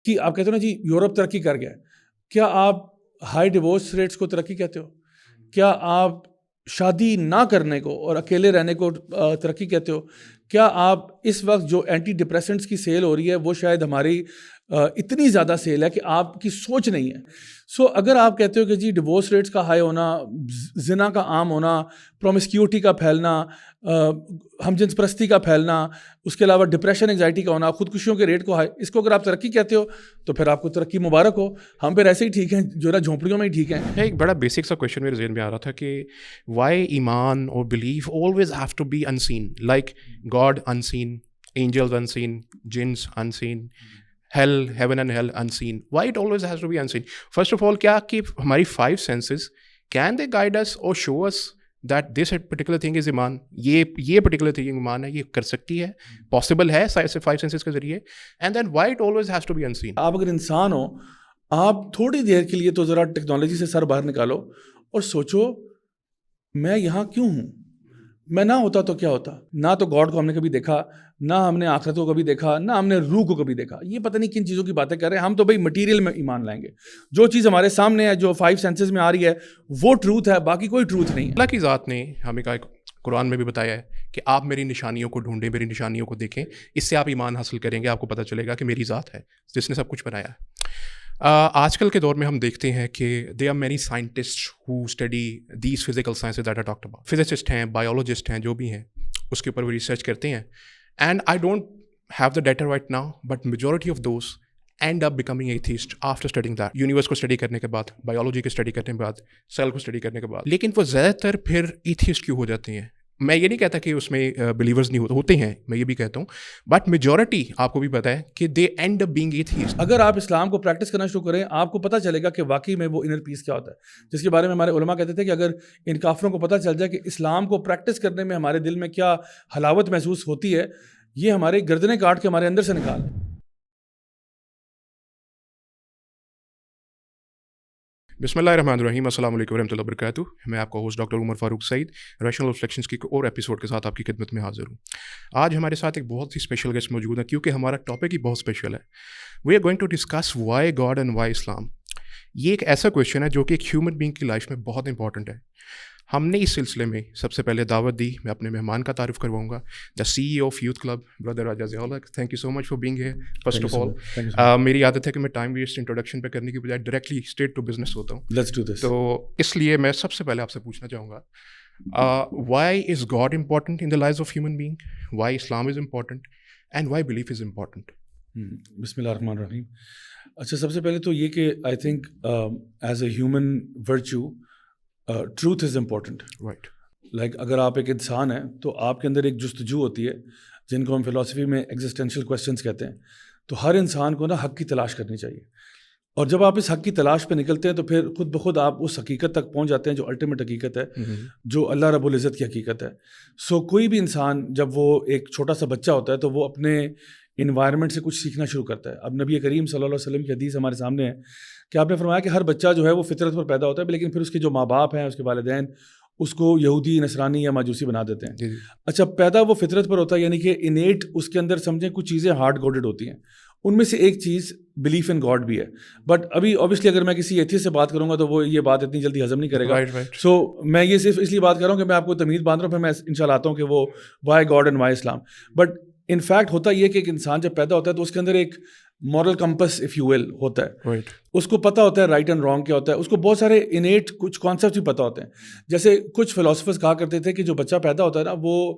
کہ آپ کہتے ہو نا جی یورپ ترقی کر گیا ہے, کیا آپ ہائی ڈیورس ریٹس کو ترقی کہتے ہو؟ کیا آپ شادی نہ کرنے کو اور اکیلے رہنے کو ترقی کہتے ہو؟ کیا آپ اس وقت جو اینٹی ڈپریسنٹس کی سیل ہو رہی ہے وہ شاید ہماری اتنی زیادہ سیل ہے کہ آپ کی سوچ نہیں ہے. سو اگر آپ کہتے ہو کہ جی ڈیورس ریٹس کا ہائی ہونا, زنا کا عام ہونا, پرومسکیوٹی کا پھیلنا, ہم جنس پرستی کا پھیلنا, اس کے علاوہ ڈپریشن انگزائٹی کا ہونا, خودکشیوں کے ریٹ کو ہائی, اس کو اگر آپ ترقی کہتے ہو تو پھر آپ کو ترقی مبارک ہو. ہم پھر ایسے ہی ٹھیک ہیں جو نا جھونپڑیوں میں ہی ٹھیک ہیں. ایک بڑا بیسک سا کویشچن میرے ذہن میں آ رہا تھا کہ وائی ایمان اور belief always have to be unseen, like God unseen, angels unseen, jinns unseen, hell, heaven and hell unseen. Why it always has to be unseen? First of all, کیا کہ ہماری 5 senses can they guide us or show us that this particular thing is ایمان, یہ particular thing ایمان ہے, یہ کر سکتی ہے, possible ہے 5 senses کے ذریعے, and then why it always has to be unseen? آپ اگر انسان ہو, آپ تھوڑی دیر کے لیے تو ذرا ٹیکنالوجی سے سر باہر نکالو اور سوچو میں یہاں کیوں ہوں. میں نہ ہوتا تو کیا ہوتا؟ نہ تو گاڈ کو ہم نے کبھی دیکھا, نہ ہم نے آخرت کو کبھی دیکھا, نہ ہم نے روح کو کبھی دیکھا. یہ پتہ نہیں کن چیزوں کی باتیں کر رہے ہیں ہم. تو بھائی مٹیریل میں ایمان لائیں گے, جو چیز ہمارے سامنے ہے, جو 5 سینسز میں آ رہی ہے وہ ٹروتھ ہے, باقی کوئی ٹروتھ نہیں ہے. اللہ کی ذات نے ہمیں کہا, قرآن میں بھی بتایا ہے کہ آپ میری نشانیوں کو ڈھونڈیں, میری نشانیوں کو دیکھیں, اس سے آپ ایمان حاصل کریں گے, آپ کو پتہ چلے گا کہ میری ذات ہے جس نے سب کچھ بنایا ہے. آج کل کے دور میں ہم دیکھتے ہیں کہ they are many scientist who study these physical sciences that are talked about. Physicist ہیں, بایولوجسٹ ہیں, جو بھی ہیں اس کے اوپر وہ ریسرچ کرتے ہیں. And I don't have the data right now, but majority of those and up becoming atheist after studying that. Universe کو اسٹڈی کرنے کے بعد, بایولوجی کو اسٹڈی کرنے کے بعد, سیل کو اسٹڈی کرنے کے بعد. لیکن وہ زیادہ تر پھر ایتھیسٹ کیوں ہو جاتے ہیں؟ میں یہ نہیں کہتا کہ اس میں بلیورز نہیں ہوتے ہیں, میں یہ بھی کہتا ہوں, بٹ میجورٹی آپ کو بھی پتہ ہے کہ دے اینڈ اپ بینگ ایتھیسٹ. اگر آپ اسلام کو پریکٹس کرنا شروع کریں, آپ کو پتہ چلے گا کہ واقعی میں وہ انر پیس کیا ہوتا ہے, جس کے بارے میں ہمارے علماء کہتے تھے کہ اگر ان کافروں کو پتہ چل جائے کہ اسلام کو پریکٹس کرنے میں ہمارے دل میں کیا حلاوت محسوس ہوتی ہے, یہ ہمارے گردنیں کاٹ کے ہمارے اندر سے نکال لیں. بسم اللہ الرحمن الرحیم. السلام علیکم ورحمۃ اللہ وبرکاتہ. میں آپ کا ہوسٹ ڈاکٹر عمر فاروق سعید ریشنل ریفلیکشنز کی اور ایپیسوڈ کے ساتھ آپ کی خدمت میں حاضر ہوں. آج ہمارے ساتھ ایک بہت ہی اسپیشل گیسٹ موجود ہے, کیونکہ ہمارا ٹاپک ہی بہت اسپیشل ہے. We are going to discuss why God and why Islam. یہ ایک ایسا کویشچن ہے جو کہ ایک ہیومن بینگ کی لائف میں بہت امپورٹنٹ ہے. ہم نے اس سلسلے میں سب سے پہلے دعوت دی. میں اپنے مہمان کا تعارف کرواؤں گا, the C E O of youth club, brother Raja Zia Ulhaq. Thank you so much for being here. First of all, میری عادت ہے کہ میں ٹائم ویسٹ انٹروڈکشن پہ کرنے کی بجائے ڈائریکٹلی اسٹریٹ ٹو بزنس ہوتا ہوں. Let's do this. تو اس لیے میں سب سے پہلے آپ سے پوچھنا چاہوں گا, why is God important in the life of human being, why Islam is important, and why belief is important. بسم اللہ الرحمن الرحیم. اچھا, سب سے پہلے تو یہ کہ I think as a human virtue truth is important. Right. Like اگر آپ ایک انسان ہیں تو آپ کے اندر ایک جستجو ہوتی ہے جن کو ہم فلاسفی میں ایگزسٹینشیل کویسچنس کہتے ہیں. تو ہر انسان کو نا حق کی تلاش کرنی چاہیے, اور جب آپ اس حق کی تلاش پہ نکلتے ہیں تو پھر خود بخود آپ اس حقیقت تک پہنچ جاتے ہیں جو الٹیمیٹ حقیقت ہے, جو اللہ رب العزت کی حقیقت ہے. سو کوئی بھی انسان جب وہ ایک چھوٹا سا بچہ ہوتا ہے تو وہ اپنے انوائرمنٹ سے کچھ سیکھنا شروع کرتا ہے. اب نبی کریم صلی اللہ علیہ وسلم کی حدیث ہمارے سامنے ہے کہ آپ نے فرمایا کہ ہر بچہ جو ہے وہ فطرت پر پیدا ہوتا ہے, لیکن پھر اس کے جو ماں باپ ہیں, اس کے والدین, اس کو یہودی, نصرانی یا ماجوسی بنا دیتے ہیں. اچھا, پیدا وہ فطرت پر ہوتا ہے, یعنی کہ انیٹ اس کے اندر سمجھیں کچھ چیزیں ہارڈ کوڈڈ ہوتی ہیں. ان میں سے ایک چیز بلیف ان گاڈ بھی ہے. بٹ ابھی اوبیسلی اگر میں کسی ایتھیسٹ سے بات کروں گا تو وہ یہ بات اتنی جلدی ہضم نہیں کرے گا. سو میں یہ صرف اس لیے بات کر رہا ہوں کہ میں آپ کو تمیز باندھ رہا ہوں, پھر میں انشاءاللہ آتا ہوں کہ وہ why God and why Islam. But in fact ہوتا یہ کہ ایک انسان جب پیدا ہوتا ہے تو اس کے اندر ایک moral campus if you will ہوتا ہے. اس کو پتہ ہوتا ہے رائٹ اینڈ رانگ کیا ہوتا ہے. اس کو بہت سارے انیٹ کچھ کانسیپٹ بھی پتہ ہوتے ہیں. جیسے کچھ فلاسفرز کہا کرتے تھے کہ جو بچہ پیدا ہوتا ہے نا وہ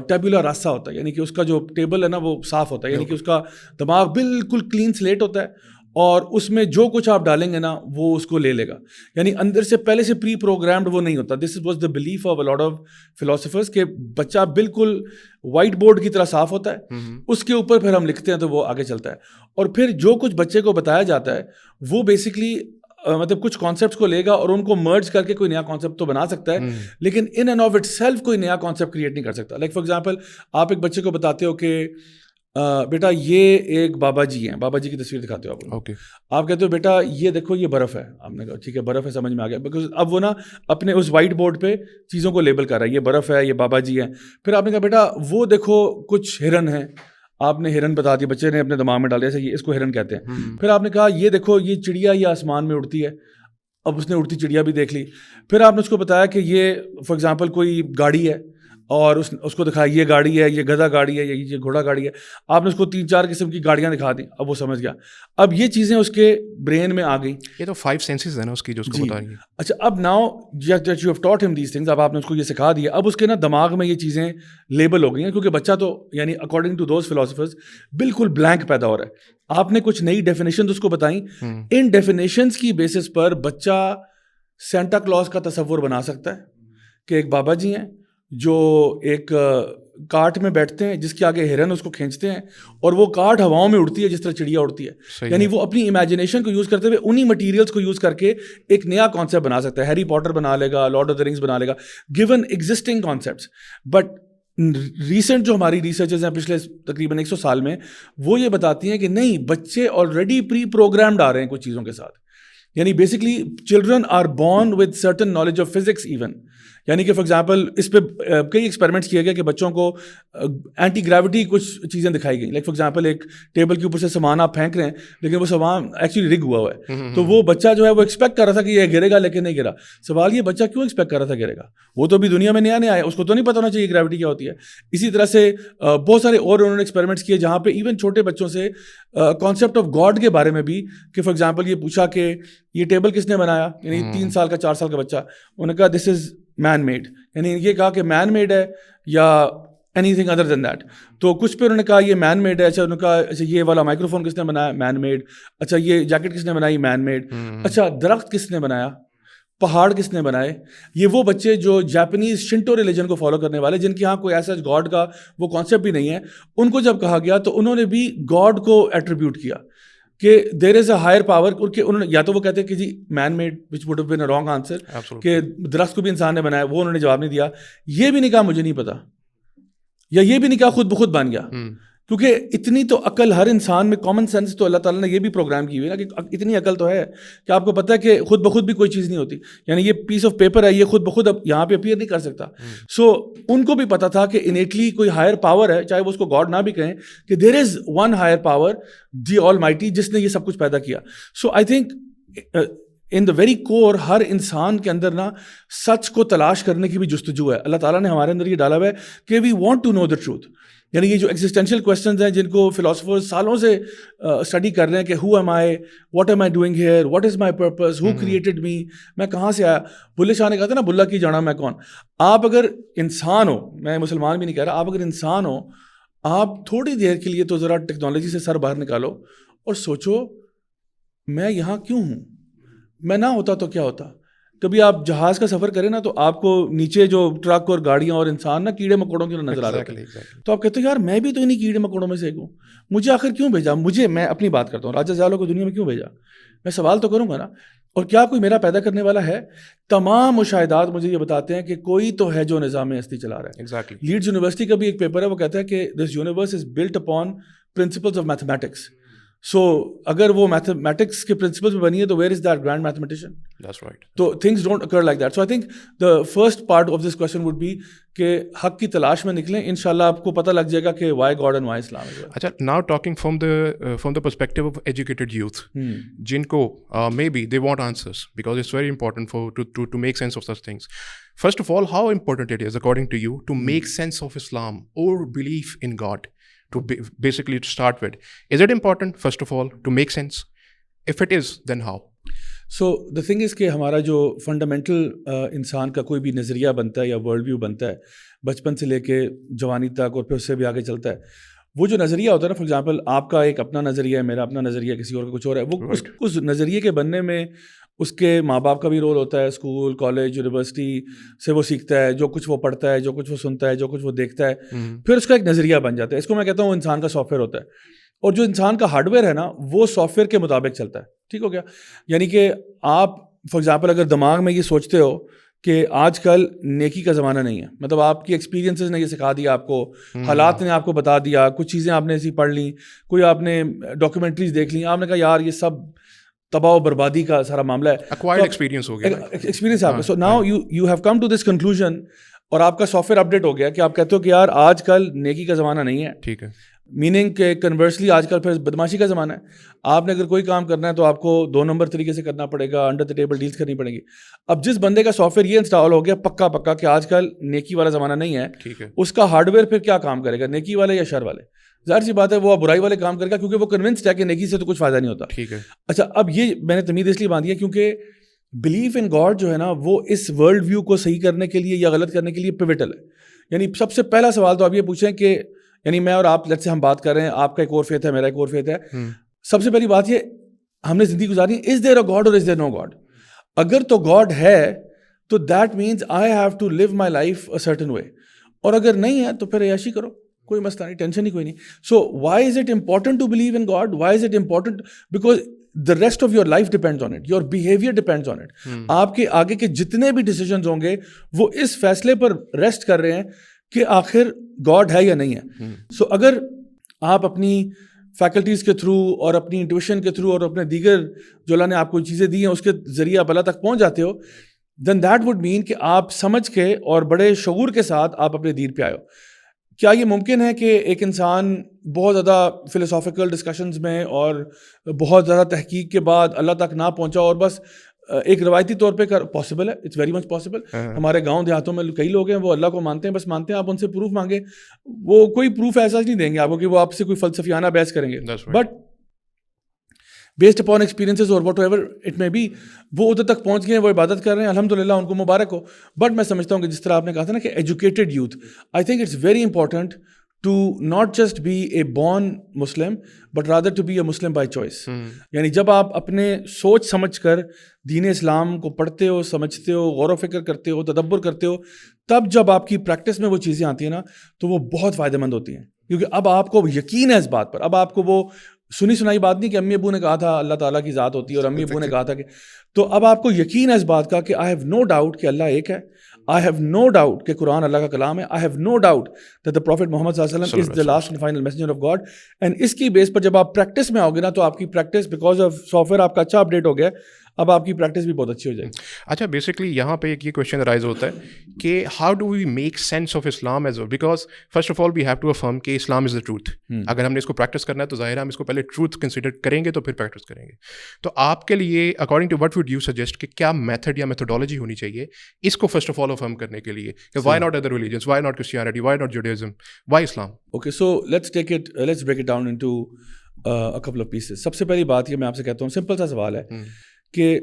ٹیبولا راسا ہوتا ہے, یعنی کہ اس کا جو ٹیبل ہے نا وہ صاف ہوتا ہے, یعنی کہ اس کا دماغ بالکل کلین سلیٹ ہوتا ہے, اور اس میں جو کچھ آپ ڈالیں گے نا وہ اس کو لے لے گا. یعنی اندر سے پہلے سے پری پروگرامڈ وہ نہیں ہوتا. This was the belief of a lot of philosophers کہ بچہ بالکل وائٹ بورڈ کی طرح صاف ہوتا ہے, اس کے اوپر پھر ہم لکھتے ہیں تو وہ آگے چلتا ہے. اور پھر جو کچھ بچے کو بتایا جاتا ہے وہ بیسکلی مطلب کچھ کانسیپٹس کو لے گا اور ان کو مرج کر کے کوئی نیا کانسیپٹ تو بنا سکتا ہے, لیکن in and of it self کوئی نیا کانسیپٹ کریٹ نہیں کر سکتا. لائک فار ایگزامپل, آپ ایک بچے کو بتاتے ہو کہ بیٹا یہ ایک بابا جی ہیں, بابا جی کی تصویر دکھاتے ہو آپ, آپ کہتے ہو بیٹا یہ دیکھو یہ برف ہے. آپ نے کہا ٹھیک ہے برف ہے, سمجھ میں آ گیا, بیکاز اب وہ نا اپنے اس وائٹ بورڈ پہ چیزوں کو لیبل کر رہا ہے, یہ برف ہے, یہ بابا جی ہیں. پھر آپ نے کہا بیٹا وہ دیکھو کچھ ہرن ہیں. آپ نے ہرن بتا دیا, بچے نے اپنے دماغ میں ڈال دیا ایسے اس کو ہرن کہتے ہیں. پھر آپ نے کہا یہ دیکھو یہ چڑیا یہ آسمان میں اڑتی ہے, اب اس نے اڑتی چڑیا بھی دیکھ لی. پھر آپ نے اس کو بتایا کہ یہ فار ایگزامپل کوئی گاڑی ہے اور اس کو دکھایا یہ گاڑی ہے, یہ گدھا گاڑی ہے, یہ گھوڑا گاڑی ہے. آپ نے اس کو 3-4 قسم کی گاڑیاں دکھا دیں, اب وہ سمجھ گیا. اب یہ چیزیں اس کے برین میں آ گئیں. یہ تو 5 سینسز ہیں نا اس کی جو اس کو بتا رہی ہیں. اچھا اب ناؤ یو ہیو ٹاٹ ہم دیز تھنگز, اب آپ نے اس کو یہ سکھا دیا, اب اس کے نا دماغ میں یہ چیزیں لیبل ہو گئی ہیں, کیونکہ بچہ تو یعنی اکارڈنگ ٹو دوز فلاسفرز بالکل بلینک پیدا ہو رہا ہے. آپ نے کچھ نئی ڈیفینیشنز اس کو بتائیں, ان ڈیفینیشنز کی بیسس پر بچہ سینٹا کلوز کا تصور بنا سکتا ہے کہ ایک بابا جی ہیں جو ایک کارٹ میں بیٹھتے ہیں جس کے آگے ہرن اس کو کھینچتے ہیں اور وہ کارٹ ہواؤں میں اڑتی ہے جس طرح چڑیا اڑتی ہے. یعنی وہ اپنی امیجنیشن کو یوز کرتے ہوئے انہی مٹیریلس کو یوز کر کے ایک نیا کانسیپٹ بنا سکتا ہے. ہیری پاٹر بنا لے گا, لارڈ آف دا رنگس بنا لے گا, given existing concepts. But recent جو ہماری ریسرچز ہیں پچھلے تقریباً 100 سال میں, وہ یہ بتاتی ہیں کہ نہیں, بچے آلریڈی پری پروگرامڈ آ رہے ہیں کچھ چیزوں کے ساتھ. یعنی basically children are born with certain knowledge of physics even. یعنی کہ فار ایگزامپل اس پہ کئی ایکسپیریمنٹس کیے گئے کہ بچوں کو اینٹی گریوٹی کچھ چیزیں دکھائی گئیں. لائک فار ایگزامپل ایک ٹیبل کے اوپر سے سامان آپ پھینک رہے ہیں لیکن وہ سامان ایکچولی رگ ہوا ہوا ہے, تو وہ بچہ جو ہے وہ ایکسپیکٹ کر رہا تھا کہ یہ گرے گا لیکن نہیں گرا. سوال یہ بچہ کیوں ایکسپیکٹ کر رہا تھا گرے گا؟ وہ تو بھی دنیا میں نیا آیا, اس کو تو نہیں پتا ہونا چاہیے گریوٹی کیا ہوتی ہے. اسی طرح سے بہت سارے اور انہوں نے ایکسپیریمنٹس کیے جہاں پہ ایون چھوٹے بچوں سے کانسیپٹ آف گاڈ کے بارے میں بھی, کہ فار ایگزامپل یہ پوچھا کہ یہ ٹیبل کس نے بنایا, یعنی 3 سال کا 4 سال کا بچہ, انہوں نے کہا دس از مین میڈ, یعنی یہ کہا کہ مین میڈ ہے یا anything other than that. تو کچھ پہ انہوں نے کہا یہ مین میڈ ہے. اچھا انہوں نے کہا اچھا یہ والا مائکرو فون کس نے بنایا, مین میڈ. اچھا یہ جیکٹ کس نے بنائی, مین میڈ. اچھا درخت کس نے بنایا, پہاڑ کس نے بنائے. یہ وہ بچے جو جاپنیز شنٹو ریلیجن کو فالو کرنے والے, جن کے یہاں کوئی ایسا گاڈ کا وہ کانسیپٹ بھی نہیں ہے, ان کو جب کہا گیا تو انہوں نے بھی گاڈ کو ایٹریبیوٹ کیا کہ there is a higher power. کہ انہوں نے یا تو وہ کہتے ہیں کہ جی man made which would have been a wrong answer, کہ درخت کو بھی انسان نے بنایا, وہ انہوں نے جواب نہیں دیا. یہ بھی نہیں کہا مجھے نہیں پتا, یا یہ بھی نہیں کہا خود بخود بن گیا. کیونکہ اتنی تو عقل ہر انسان میں, کامن سینس تو اللہ تعالیٰ نے یہ بھی پروگرام کی ہوئی ہے نا کہ اتنی عقل تو ہے کہ آپ کو پتہ ہے کہ خود بخود بھی کوئی چیز نہیں ہوتی. یعنی یہ پیس آف پیپر ہے, یہ خود بخود اب یہاں پہ اپیئر نہیں کر سکتا. سو ان کو بھی پتا تھا کہ انیٹلی کوئی ہائر پاور ہے, چاہے وہ اس کو گاڈ نہ بھی کہیں, کہ there is one higher power, the almighty, جس نے یہ سب کچھ پیدا کیا. سو I think in the very کور ہر انسان کے اندر نا سچ کو تلاش کرنے کی بھی جستجو ہے. اللہ تعالیٰ نے ہمارے اندر یہ ڈالا ہوا ہے کہ we want to know the truth. یعنی یہ جو ایگزسٹینشیل کویسچنز ہیں جن کو فلاسفرز سالوں سے اسٹڈی کر رہے ہیں کہ who am I, what am I doing here, what is my purpose, who created me, میں کہاں سے آیا. بلے شاہ نے کہا تھا نا بلا کی جانا میں کون. آپ اگر انسان ہو, میں مسلمان بھی نہیں کہہ رہا, آپ اگر انسان ہو, آپ تھوڑی دیر کے لیے تو ذرا ٹیکنالوجی سے سر باہر نکالو اور سوچو میں یہاں کیوں ہوں, میں نہ ہوتا تو کیا ہوتا. کبھی آپ جہاز کا سفر کریں نا تو آپ کو نیچے جو ٹرک اور گاڑیاں اور انسان نا کیڑے مکوڑوں کی نظر آ رہے ہیں, تو آپ کہتے ہیں یار میں بھی تو انہیں کیڑے مکوڑوں میں سے ایک ہوں, مجھے آخر کیوں بھیجا. میں اپنی بات کرتا ہوں, راجہ زیالوں کو دنیا میں کیوں بھیجا, میں سوال تو کروں گا نا. اور کیا کوئی میرا پیدا کرنے والا ہے؟ تمام مشاہدات مجھے یہ بتاتے ہیں کہ کوئی تو ہے جو نظام ہستی چلا رہا ہے. لیڈز یونیورسٹی کا بھی ایک پیپر ہے, وہ کہتا ہے کہ this universe is built upon principles of mathematics. So اگر وہ میتھمیٹکس کے پرنسپلز میں بنی ہے تو where is that grand mathematician. That's right. تو things don't occur like that. So I think the first part of this question would be کہ حق کی تلاش میں نکلیں, انشاءاللہ آپ کو پتہ لگ جائے گا کہ why God and why Islam is. اچھا, now talking from the perspective of educated youth, جن کو maybe they want answers because it's very important to make sense of such things. First of all, how important it is according to you to make sense of Islam or belief in God? Basically to start with, is it important first of all to make sense? If it is, then how? So the thing is کہ ہمارا جو fundamental انسان کا کوئی بھی نظریہ بنتا ہے یا ورلڈ ویو بنتا ہے بچپن سے لے کے جوانی تک اور پھر اس سے بھی آگے چلتا ہے, وہ جو نظریہ ہوتا ہے نا, فار ایگزامپل آپ کا ایک اپنا نظریہ ہے, میرا اپنا نظریہ, کسی اور کا کچھ اور ہے, وہ اس نظریے کے بننے میں اس کے ماں باپ کا بھی رول ہوتا ہے, اسکول کالج یونیورسٹی سے وہ سیکھتا ہے, جو کچھ وہ پڑھتا ہے, جو کچھ وہ سنتا ہے, جو کچھ وہ دیکھتا ہے, پھر اس کا ایک نظریہ بن جاتا ہے. اس کو میں کہتا ہوں انسان کا سافٹ ویئر ہوتا ہے, اور جو انسان کا ہارڈ ویئر ہے نا وہ سافٹ ویئر کے مطابق چلتا ہے. ٹھیک ہو گیا. یعنی کہ آپ فار ایگزامپل اگر دماغ میں یہ سوچتے ہو کہ آج کل نیکی کا زمانہ نہیں ہے, مطلب آپ کی ایکسپیرینسز نے یہ سکھا دیا آپ کو, حالات نے آپ کو بتا دیا, کچھ چیزیں آپ نے ایسی پڑھ لیں, کوئی آپ نے ڈاکیومنٹریز دیکھ لیں, آپ نے کہا یار یہ سب تباہ و بربادی کا سارا معاملہ ہے, ایکوائرڈ ایکسپیرینس ہو گیا, ایکسپیرینس آپ کا. So now you have come to this conclusion, اور آپ کا سافٹ ویئر اپڈیٹ ہو گیا کہ آپ کہتے ہو کہ یار آج کل نیکی کا زمانہ نہیں ہے. ٹھیک ہے, میننگ کہ کنورسلی آج کل پھر بدماشی کا زمانہ ہے. آپ نے اگر کوئی کام کرنا ہے تو آپ کو 2 نمبر طریقے سے کرنا پڑے گا, انڈر دا ٹیبل ڈیلز کرنی پڑیں گی. اب جس بندے کا سافٹ ویئر یہ انسٹال ہو گیا پکا کہ آج کل نیکی والا زمانہ نہیں ہے, اس کا ہارڈ ویئر پھر کیا کام کرے گا, نیکی والے یا شر والے؟ ظاہر سی بات ہے وہ برائی والے کام کرے گا, کیونکہ وہ کنونسڈ ہے کہ نیکی سے تو کچھ فائدہ نہیں ہوتا. ٹھیک ہے. اچھا, اب یہ میں نے تمید اس لیے باندھی ہے کیونکہ بلیف ان گاڈ جو ہے نا وہ اس ورلڈ ویو کو صحیح کرنے کے لیے یا غلط کرنے کے لیے پیوٹل ہے. یعنی سب سے پہلا سوال تو آپ یہ پوچھیں کہ یعنی میں اور آپ سے ہم بات کر رہے ہیں, آپ کا ایک اور فیتھ ہے, میرا ایک اور فیتھ ہے. سب سے پہلی بات یہ ہم نے زندگی گزاری ہے, از دیر اے گاڈ اور از دیر نو گاڈ؟ اگر تو گاڈ ہے تو that means I have to live my life a certain way, اور اگر نہیں ہے تو پھر عیاشی کرو, کوئی مسئلہ نہیں, ٹینشن ہی کوئی نہیں. So why is it important to believe in God? Why is it important? Because the rest of your life depends on it, your behavior depends on it. آپ کے آگے کے جتنے بھی ڈیسیجنز ہوں گے وہ اس فیصلے پر ریسٹ کر رہے ہیں کہ آخر گاڈ ہے یا نہیں ہے. سو اگر آپ اپنی فیکلٹیز کے تھرو اور اپنی انٹویشن کے تھرو اور اپنے دیگر جو اللہ نے آپ کو چیزیں دی ہیں اس کے ذریعے آپ اللہ تک پہنچ جاتے ہو, دین دیٹ وڈ مین کہ آپ سمجھ کے اور بڑے شعور کے ساتھ آپ اپنے دین پہ آئے ہو. کیا یہ ممکن ہے کہ ایک انسان بہت زیادہ فلسافیکل ڈسکشنز میں اور بہت زیادہ تحقیق کے بعد اللہ تک نہ پہنچا اور بس ایک روایتی طور پہ پاسبل ہے؟ It's very much possible. ہمارے گاؤں دیہاتوں میں کئی لوگ ہیں وہ اللہ کو مانتے ہیں, بس مانتے ہیں, آپ ان سے پروف مانگے وہ کوئی پروف ایسا نہیں دیں گے آپ کو کہ وہ آپ سے کوئی فلسفیانہ بحث کریں گے, بٹ بیسڈ اپون ایکسپیرینسز اور whatever it may be وہ ادھر تک پہنچ گئے ہیں, وہ عبادت کر رہے ہیں, الحمدللہ ان کو مبارک ہو. بٹ میں سمجھتا ہوں کہ جس طرح آپ نے کہا تھا نا کہ educated youth, I think it's very important to not just be a born Muslim but rather to be a Muslim by choice. یعنی جب آپ اپنے سوچ سمجھ کر دین اسلام کو پڑھتے ہو, سمجھتے ہو, غور و فکر کرتے ہو, تدبر کرتے ہو, تب جب آپ کی پریکٹس میں وہ چیزیں آتی ہیں نا تو وہ بہت فائدہ مند ہوتی ہیں, کیونکہ اب آپ کو یقین ہے اس بات پر. اب آپ کو وہ سنی سنائی بات نہیں کہ امی ابو نے کہا تھا اللہ تعالیٰ کی ذات ہوتی ہے اور امی ابو نے کہا تھا کہ, تو اب آپ کو یقین ہے اس بات کا کہ آئی ہیو نو ڈاؤٹ کہ اللہ ایک ہے, I have no doubt کہ قرآن اللہ کا کلام ہے, I have no doubt that the Prophet Muhammad صلی اللہ علیہ وسلم is the last and final messenger of God. and اس کی بیس پر جب آپ پریکٹس میں آؤ گے نا تو آپ کی practice because of soft where آپ کا اچھا اپڈیٹ ہو گیا, اب آپ کی پریکٹس بھی بہت اچھی ہو جائے گی. اچھا, بیسکلی یہاں پہ ایک یہ کویشچن رائز ہوتا ہے کہ how do we make sense of Islam as well, because first of all we have to affirm کہ اسلام از دا ٹروتھ. اگر ہم نے اس کو پریکٹس کرنا ہے تو ظاہر ہے ہم اس کو پہلے ٹروتھ کنسیڈر کریں گے تو پھر پریکٹس کریں گے. تو آپ کے لیے according to what would you suggest کہ کیا میتھڈ یا میتھڈالوجی ہونی چاہیے اس کو فرسٹ آف آل افرم کرنے کے لیے کہ why not other religions, why not Christianity, why not Judaism, why Islam? Okay, so let's break it down into a couple of pieces. سب سے پہلی بات یہ میں آپ سے کہتا ہوں, سمپل سا سوال ہے کہ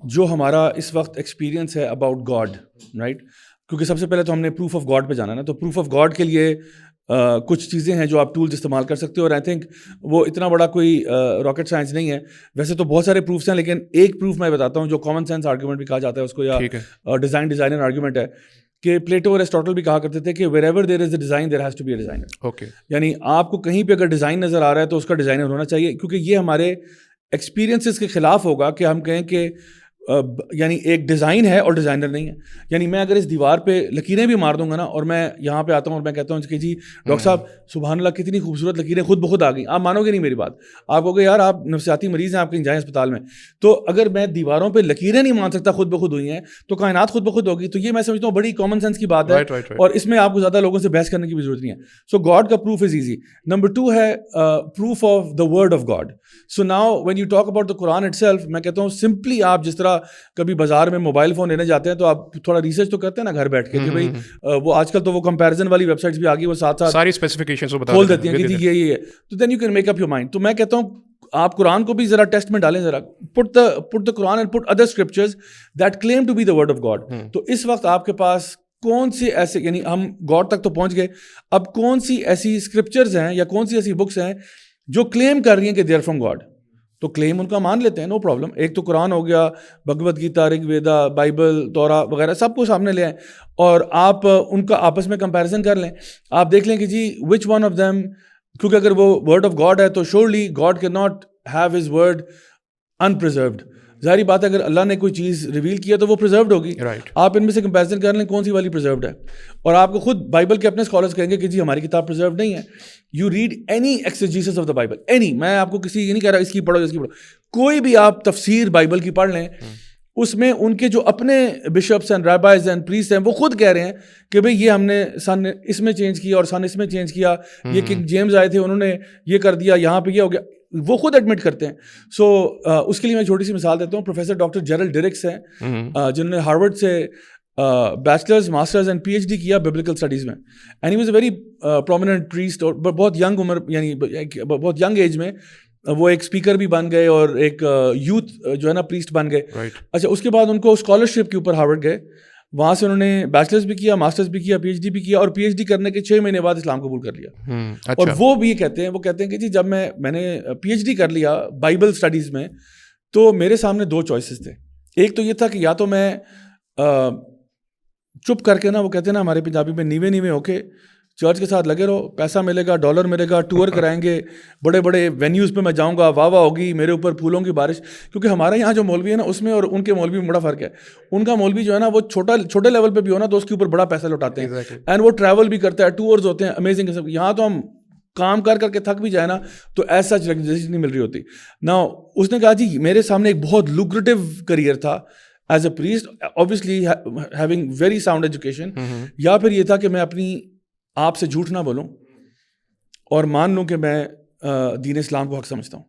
جو ہمارا اس وقت ایکسپیرینس ہے اباؤٹ گاڈ, رائٹ, کیونکہ سب سے پہلے تو ہم نے پروف آف گاڈ پہ جانا نا, تو پروف آف گاڈ کے لیے کچھ چیزیں ہیں جو آپ ٹولز استعمال کر سکتے ہو, اور آئی تھنک وہ اتنا بڑا کوئی راکٹ سائنس نہیں ہے. ویسے تو بہت سارے پروفس ہیں لیکن ایک پروف میں بتاتا ہوں جو کامن سینس آرگیومنٹ بھی کہا جاتا ہے اس کو, یا ڈیزائنر آرگیومنٹ ہے, کہ پلیٹو اور ایرسٹاٹل بھی کہا کرتے تھے کہ wherever there is a design there has to be a designer. Okay, یعنی آپ کو کہیں پہ اگر ڈیزائن نظر آ رہا ہے تو اس کا ڈیزائنر ہونا چاہیے, کیونکہ یہ ہمارے ایکسپیرینسز کے خلاف ہوگا کہ ہم کہیں کہ یعنی ایک ڈیزائن ہے اور ڈیزائنر نہیں ہے. یعنی میں اگر اس دیوار پہ لکیریں بھی مار دوں گا نا اور میں یہاں پہ آتا ہوں اور میں کہتا ہوں کہ جی ڈاکٹر صاحب سبحان اللہ کتنی خوبصورت لکیریں خود بخود آ گئیں, آپ مانو گے نہیں میری بات, آپ کہو گے یار آپ نفسیاتی مریض ہیں, آپ کہیں جائیں اسپتال میں. تو اگر میں دیواروں پہ لکیریں نہیں مان سکتا خود بخود ہوئی ہیں تو کائنات خود بخود ہوگی. تو یہ میں سمجھتا ہوں بڑی کامن سینس کی بات ہے, اور اس میں آپ کو زیادہ لوگوں سے بحث کرنے کی بھی ضرورت نہیں ہے. سو گاڈ کا پروف از ایزی. نمبر 2 ہے proof of the word of God. So now when you talk about the Quran it self, میں کہتا ہوں سمپلی آپ جس طرح کبھی بازار میں موبائل فون لینے جاتے ہیں تو آپ تھوڑا ریسرچ تو کرتے ہیں نا گھر بیٹھ کے کہ بھائی وہ آج کل تو وہ کمپیریزن والی ویب سائٹس بھی آ گئی, وہ ساتھ ساتھ ساری اسپیسیفکیشنز کھول دیتی ہیں کہ جی یہ ہے, تو then you can make up your mind. تو میں کہتا ہوں آپ قرآن کو بھی ذرا ٹیسٹ میں ڈالیں, ذرا put the Quran and put other scriptures that claim to be the word of God. تو اس وقت آپ کے پاس کون سی ایسے, یعنی ہم گاڈ تک تو پہنچ گئے, اب کون سی ایسی اسکرپچرز ہیں یا کون سی ایسی بکس ہیں جو کلیم کر رہی ہیں کہ دے آر فرام گاڈ, تو کلیم ان کا مان لیتے ہیں, نو پرابلم. ایک تو قرآن ہو گیا, بھگوت گیتا, رگ ویدا, بائبل, تورا وغیرہ سب کو سامنے لے آئیں اور آپ ان کا آپس میں کمپیریزن کر لیں. آپ دیکھ لیں کہ جی وچ ون آف دیم, کیونکہ اگر وہ ورڈ آف گاڈ ہے تو surely God can not have his word unpreserved. ظاہری بات ہے اگر اللہ نے کوئی چیز ریویل کیا تو وہ پریزروڈ ہوگی. آپ ان میں سے کمپیریزن کر لیں کون سی والی پریزروڈ ہے, اور آپ کو خود بائبل کے اپنے اسکالرز کہیں گے کہ جی ہماری کتاب پریزروڈ نہیں ہے. You read any exegesis of the Bible, any, میں آپ کو کسی یہ نہیں کہہ رہا اس کی پڑھو اس کی پڑھو, کوئی بھی آپ تفسیر بائبل کی پڑھ لیں, اس میں ان کے جو اپنے بشپس اینڈ رابائز اینڈ پریسٹ ہیں وہ خود کہہ رہے ہیں کہ بھئی یہ ہم نے سن اس میں چینج کیا اور سن اس میں چینج کیا, یہ کنگ جیمز آئے تھے انہوں نے یہ کر دیا, یہاں پہ یہ ہو گیا, وہ خود ایڈمٹ کرتے ہیں. سو اس کے لیے میں چھوٹی سی مثال دیتا ہوں. پروفیسر ڈاکٹر جیرل ڈیرکس ہیں جنہوں نے ہارورڈ سے bachelors masters and P H D کیا ببلیکل اسٹڈیز میں, and he was a very prominent priest, اور بہت ینگ عمر یعنی بہت ینگ ایج میں وہ ایک اسپیکر بھی بن گئے اور ایک یوتھ جو ہے نا پریسٹ بن گئے. اچھا اس کے بعد ان کو اسکالرشپ کے اوپر ہارورڈ گئے, وہاں سے انہوں نے بیچلرز بھی کیا, ماسٹرز بھی کیا, پی ایچ ڈی بھی کیا, اور پی ایچ ڈی کرنے کے 6 مہینے بعد اسلام قبول کر لیا. اور وہ بھی کہتے ہیں کہ جی جب میں نے پی ایچ ڈی کر لیا بائبل اسٹڈیز میں تو میرے سامنے 2 چوائسیز تھے. ایک تو یہ تھا کہ یا تو میں چپ کر کے نا, وہ کہتے ہیں نا ہمارے پنجابی میں نیوے نیوے ہو کے چرچ کے ساتھ لگے رہو, پیسہ ملے گا, ڈالر ملے گا, ٹور کرائیں گے, بڑے بڑے وینیوز پہ میں جاؤں گا, واہ واہ ہوگی, میرے اوپر پھولوں کی بارش. کیونکہ ہمارے یہاں جو مولوی ہے نا اس میں اور ان کے مولوی میں بڑا فرق ہے. ان کا مولوی جو ہے نا وہ چھوٹے لیول پہ بھی ہو نا تو اس کے اوپر بڑا پیسہ لوٹاتے ہیں, اینڈ وہ ٹریول بھی کرتا ہے, ٹورز ہوتے ہیں امیزنگ. یہاں تو ہم کام کر کے تھک بھی جائے نا تو ایسا ریکگنیشن نہیں مل رہی ہوتی. نا اس نے کہا جی میرے سامنے ایک بہت لوکریٹو کریئر تھا as a priest, obviously having very sound education, یا پھر یہ تھا کہ میں اپنی آپ سے جھوٹ نہ بولوں اور مان لوں کہ میں دین اسلام کو حق سمجھتا ہوں.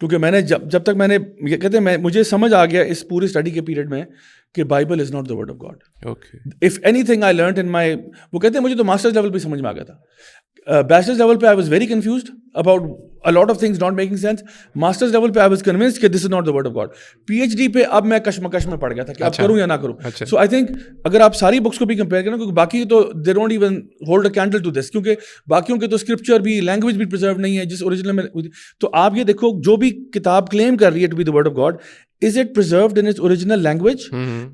کیونکہ میں نے جب تک میں نے یہ کہتے ہیں مجھے سمجھ آ گیا اس پوری اسٹڈی کے پیریڈ میں کہ Bible is not the word of God. If anything I learned in my, وہ کہتے ہیں مجھے تو ماسٹرز لیول پہ سمجھ میں آ گیا تھا. بیچلرز لیول پہ I was very confused about a lot of things not making sense. Masters level پہ I was convinced کہ this is not the word of God. P H D پہ اب میں کشمکش میں پڑ گیا تھا کہ اب کروں یا نہ کروں. So I think اگر آپ ساری بکس کو بھی کمپیئر کریں کیونکہ باقی تو they don't even hold a candle to this, کیونکہ باقیوں کے تو اسکرپچر بھی لینگویج بھی پرزرو نہیں ہے جس اوریجنل میں. تو آپ یہ دیکھو جو بھی کتاب کلیم کر رہی ہے to be the word of God, is it preserved in its original language?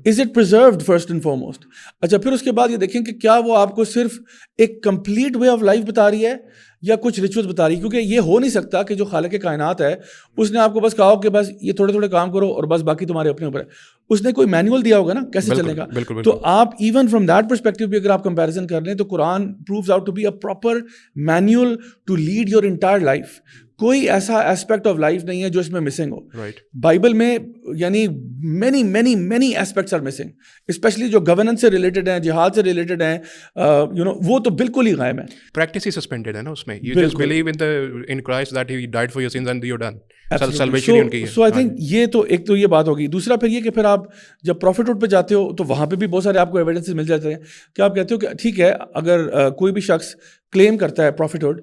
Is it preserved first and foremost? اچھا پھر اس کے بعد یہ دیکھیں کہ کیا وہ آپ کو صرف ایک کمپلیٹ وے آف لائف بتا رہی ہے یا کچھ ریچولز بتا رہی ہے. کیونکہ یہ ہو نہیں سکتا کہ جو خالق کائنات ہے اس نے آپ کو بس کہا ہو کہ بس یہ تھوڑے تھوڑے کام کرو اور بس باقی تمہارے اپنے اوپر ہے. اس نے کوئی مینول دیا ہوگا نا کیسے چلنے کا. تو آپ ایون فرام دیٹ پرسپیکٹو بھی اگر آپ کمپیریزن کر لیں تو Quran proves out to be a proper manual to lead your entire life. کوئی ایسا ایسپیکٹ آف لائف نہیں ہے جو اس میں مسنگ ہو. بائبل میں یعنی many many many aspects are missing, especially جو گورننس سے ریلیٹڈ ہیں, جہاد سے ریلیٹڈ ہیں, وہ تو بالکل ہی غائب ہیں. پریکٹس ہی سسپینڈیڈ ہے نا اس میں. You just believe in Christ that he died for your sins and you're done. Salvation ان کی ہے. So I think یہ تو ایک تو یہ بات ہوگی. دوسرا پھر یہ کہ پھر آپ جب پروفٹ پہ جاتے ہو تو وہاں پہ بھی بہت سارے آپ کو ایویڈنسز مل جاتے ہیں کہ آپ کہتے ہو کہ ٹھیک ہے اگر کوئی بھی شخص کلیم کرتا ہے پروفٹہڈ,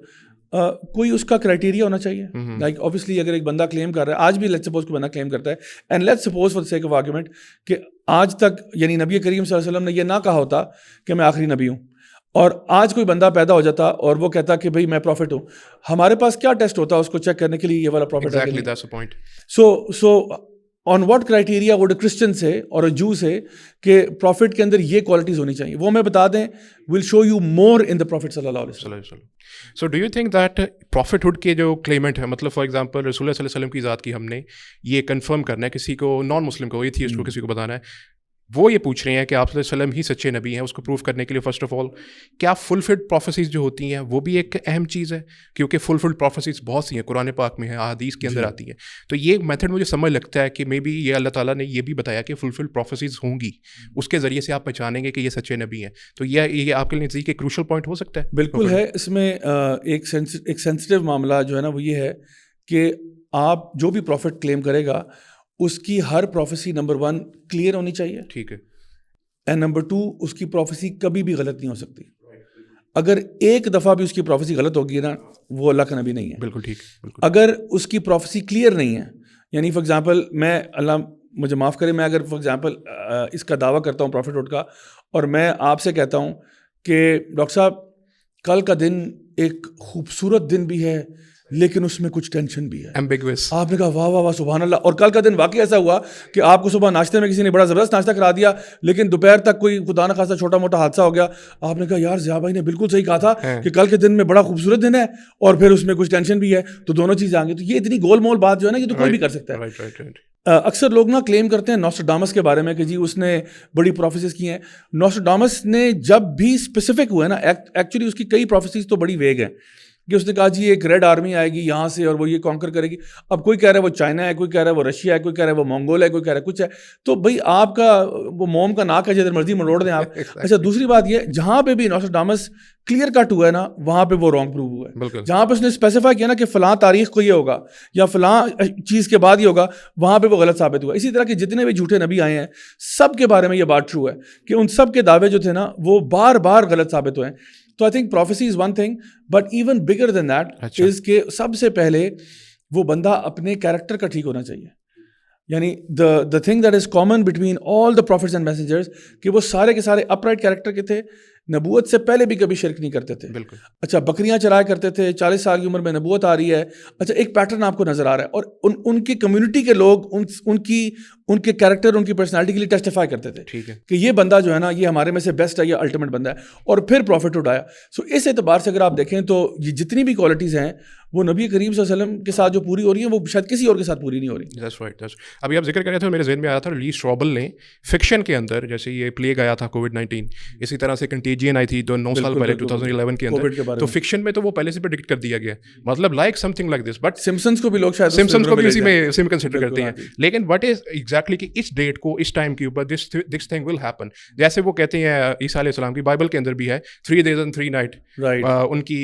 کوئی اس کا کرائٹیریا ہونا چاہیے. لائک اوبیسلی اگر ایک بندہ کلیم کر رہا ہے, آج بھی لیٹس سپوز کوئی بندہ کلیم کرتا ہے, and let's suppose for the sake of argument کہ آج تک یعنی نبی کریم صلی اللہ علیہ وسلم نے یہ نہ کہا ہوتا کہ میں آخری نبی ہوں, اور آج کوئی بندہ پیدا ہو جاتا اور وہ کہتا کہ بھائی میں پروفٹ ہوں, ہمارے پاس کیا ٹیسٹ ہوتا ہے اس کو چیک کرنے کے لیے یہ والا پروفٹ ہے. So on what criteria would a Christian say اور اے جو سے کہ پروفٹ کے اندر یہ کوالٹیز ہونی چاہیے, وہ میں بتا دیں ول show you more in the profit صلی اللہ علیہ وسلم. So do you think that prophethood کے جو کلیمنٹ ہے, مطلب فار ایگزامپل رسول اللہ صلی اللہ علیہ وسلم کی ذات کی ہم نے یہ کنفرم کرنا ہے کسی کو, نان مسلم کو, ایتھیسٹ کو کسی کو بتانا ہے, وہ یہ پوچھ رہے ہیں کہ آپ صلی اللہ علیہ وسلم ہی سچے نبی ہیں, اس کو پروف کرنے کے لیے فرسٹ آف آل کیا فلفلڈ پروفیسیز جو ہوتی ہیں وہ بھی ایک اہم چیز ہے, کیونکہ فلفلڈ پروفیسیز بہت سی ہیں قرآن پاک میں ہیں, احادیث کے اندر آتی ہیں. تو یہ میتھڈ مجھے سمجھ لگتا ہے کہ مے بی یہ اللہ تعالیٰ نے یہ بھی بتایا کہ فلفلڈ پروفیسیز ہوں گی, اس کے ذریعے سے آپ پہچانیں گے کہ یہ سچے نبی ہیں. تو یہ آپ کے لیے نزدیک ایک کروشل پوائنٹ ہو سکتا ہے. بالکل ہے. اس میں ایک سینسٹیو معاملہ جو ہے نا وہ یہ ہے کہ آپ جو بھی پروفٹ کلیم کرے گا اس کی ہر پروفیسی نمبر 1 کلیئر ہونی چاہیے, ٹھیک ہے, اینڈ نمبر 2 اس کی پروفیسی کبھی بھی غلط نہیں ہو سکتی. اگر ایک دفعہ بھی اس کی پروفیسی غلط ہوگی نا وہ اللہ کا نبی نہیں ہے. بالکل ٹھیک. اگر اس کی پروفیسی کلیئر نہیں ہے, یعنی فار ایگزامپل میں, اللہ مجھے معاف کرے, میں اگر فار ایگزامپل اس کا دعویٰ کرتا ہوں پروفٹہڈ کا, اور میں آپ سے کہتا ہوں کہ ڈاکٹر صاحب کل کا دن ایک خوبصورت دن بھی ہے لیکن اس میں کچھ ٹینشن بھی ہے, ایمبیگوس. آپ نے کہا واہ واہ واہ سبحان اللہ, اور کل کا دن واقعی ایسا ہوا کہ آپ کو صبح ناشتے میں کسی نے بڑا زبردست ناشتہ کرا دیا لیکن دوپہر تک کوئی خدا نہ خاصا چھوٹا موٹا حادثہ ہو گیا. آپ نے کہا یار ضیاء بھائی نے بالکل صحیح کہا تھا کہ کل کے دن میں بڑا خوبصورت دن ہے اور پھر اس میں کچھ ٹینشن بھی ہے, تو دونوں چیزیں آ گئی. تو یہ اتنی گول مول بات جو ہے نا یہ تو کوئی بھی کر سکتا ہے. اکثر لوگ نا کلیم کرتے ہیں نوسٹرڈامس کے بارے میں کہ جی اس نے بڑی پروفیسیز کی ہیں. نوسٹرڈامس نے جب بھی اسپیسیفک ہوا ہے نا, ایکچولی اس کی کئی پروفیسیز تو بڑی ویگ ہیں. کہ اس نے کہا جی ایک ریڈ آرمی آئے گی یہاں سے اور وہ یہ کانکر کرے گی. اب کوئی کہہ رہا ہے وہ چائنا ہے, کوئی کہہ رہا ہے وہ رشیا ہے, کوئی کہہ رہا ہے وہ منگول ہے, کوئی کہہ رہا ہے کچھ ہے. تو بھائی آپ کا وہ موم کا ناک ہے جدھر مرضی مروڑ دیں آپ. اچھا دوسری بات یہ, جہاں پہ بھی نوسٹرڈامس کلیئر کٹ ہوا ہے نا, وہاں پہ وہ رانگ پروو ہوا ہے. جہاں پہ اس نے اسپیسیفائی کیا نا کہ فلاں تاریخ کو یہ ہوگا یا فلاں چیز کے بعد یہ ہوگا, وہاں پہ وہ غلط ثابت ہوا. اسی طرح کے جتنے بھی جھوٹے نبی آئے ہیں سب کے بارے میں یہ بات ٹرو ہے کہ ان سب کے دعوے جو تھے نا وہ بار بار غلط ثابت ہوئے ہیں. تو I think prophecy is one thing, but even bigger than that is کہ سب سے پہلے وہ بندہ اپنے کیریکٹر کا ٹھیک ہونا چاہیے. یعنی the thing that is common between all the prophets and messengers کہ وہ سارے کے سارے upright کیریکٹر کے تھے, نبوت سے پہلے بھی کبھی شرک نہیں کرتے تھے. بالکل. اچھا بکریاں چرایا کرتے تھے, 40 سال کی عمر میں نبوت آ رہی ہے. اچھا ایک پیٹرن آپ کو نظر آ رہا ہے, اور ان کی کمیونٹی کے لوگ ان کے کیریکٹر, ان کی پرسنالٹی کے لیے ٹیسٹیفائی کرتے تھے کہ یہ بندہ جو ہے نا یہ ہمارے میں سے بیسٹ ہے, یہ الٹیمیٹ بندہ ہے, اور پھر پروفٹ اٹھایا. سو اس اعتبار سے اگر آپ دیکھیں تو یہ جتنی بھی کوالٹیز ہیں وہ نبی کریم صلی اللہ علیہ وسلم کے ساتھ جو پوری ہو رہی ہیں وہ شاید کسی اور کے ساتھ پوری نہیں ہو رہی. That's right. ابھی آپ ذکر کر رہے تھے, میرے ذہن میں آیا تھا لی شروبل نے فکشن کے اندر, جیسے یہ پلیگ آیا تھا کووڈ-19, اسی طرح سے کنٹیجین آئی تھی 9 سال پہلے 2011 کے اندر, تو فکشن میں تو وہ پہلے سے پریڈکٹ کر دیا گیا, مطلب like some thing like this. But Simpson's کو بھی لوگ شاید سمپسنز کو بھی اسی میں سیم کنسیڈر کرتے ہیں. لیکن وٹ از ایگزیکٹلی کہ اس ڈیٹ کو, اس ٹائم کے اوپر دس تھنگ ول ہیپن. جیسے وہ کہتے ہیں عیسیٰ علیہ السلام کی بائبل کے اندر بھی ہے 3 days and 3 nights, ان کی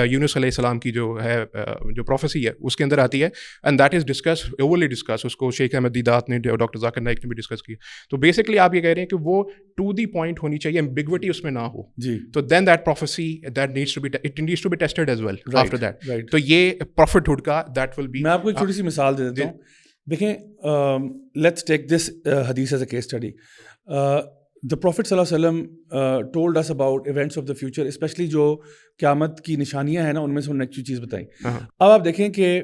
یونس علیہ السلام کی جو ہے جو پروفیسی ہے اس کے اندر آتی ہے, and that is discuss overly discuss. اس کو شیخ احمد دیدات نے, ڈاکٹر ذاکر نائک نے بھی ڈسکس کیا. تو بیسکلی آپ یہ کہہ رہے ہیں کہ وہ ٹو دی پوائنٹ ہونی چاہیے, ایمبیگوٹی اس میں نہ ہو. جی. تو then that prophecy that needs to be, it needs to be tested as well after that. تو یہ پروفٹ ہوڈ کا دیٹ ول بی. میں آپ کو ایک چھوٹی سی مثال دے دیتا ہوں. دیکھیں, لیٹس ٹیک دس حدیث as a case study. The Prophet صلی اللہ علیہ وسلم told us about events of the future, especially جو قیامت کی نشانیاں ہیں نا, ان میں سے انہوں نے ایک چیز بتائی. اب آپ دیکھیں کہ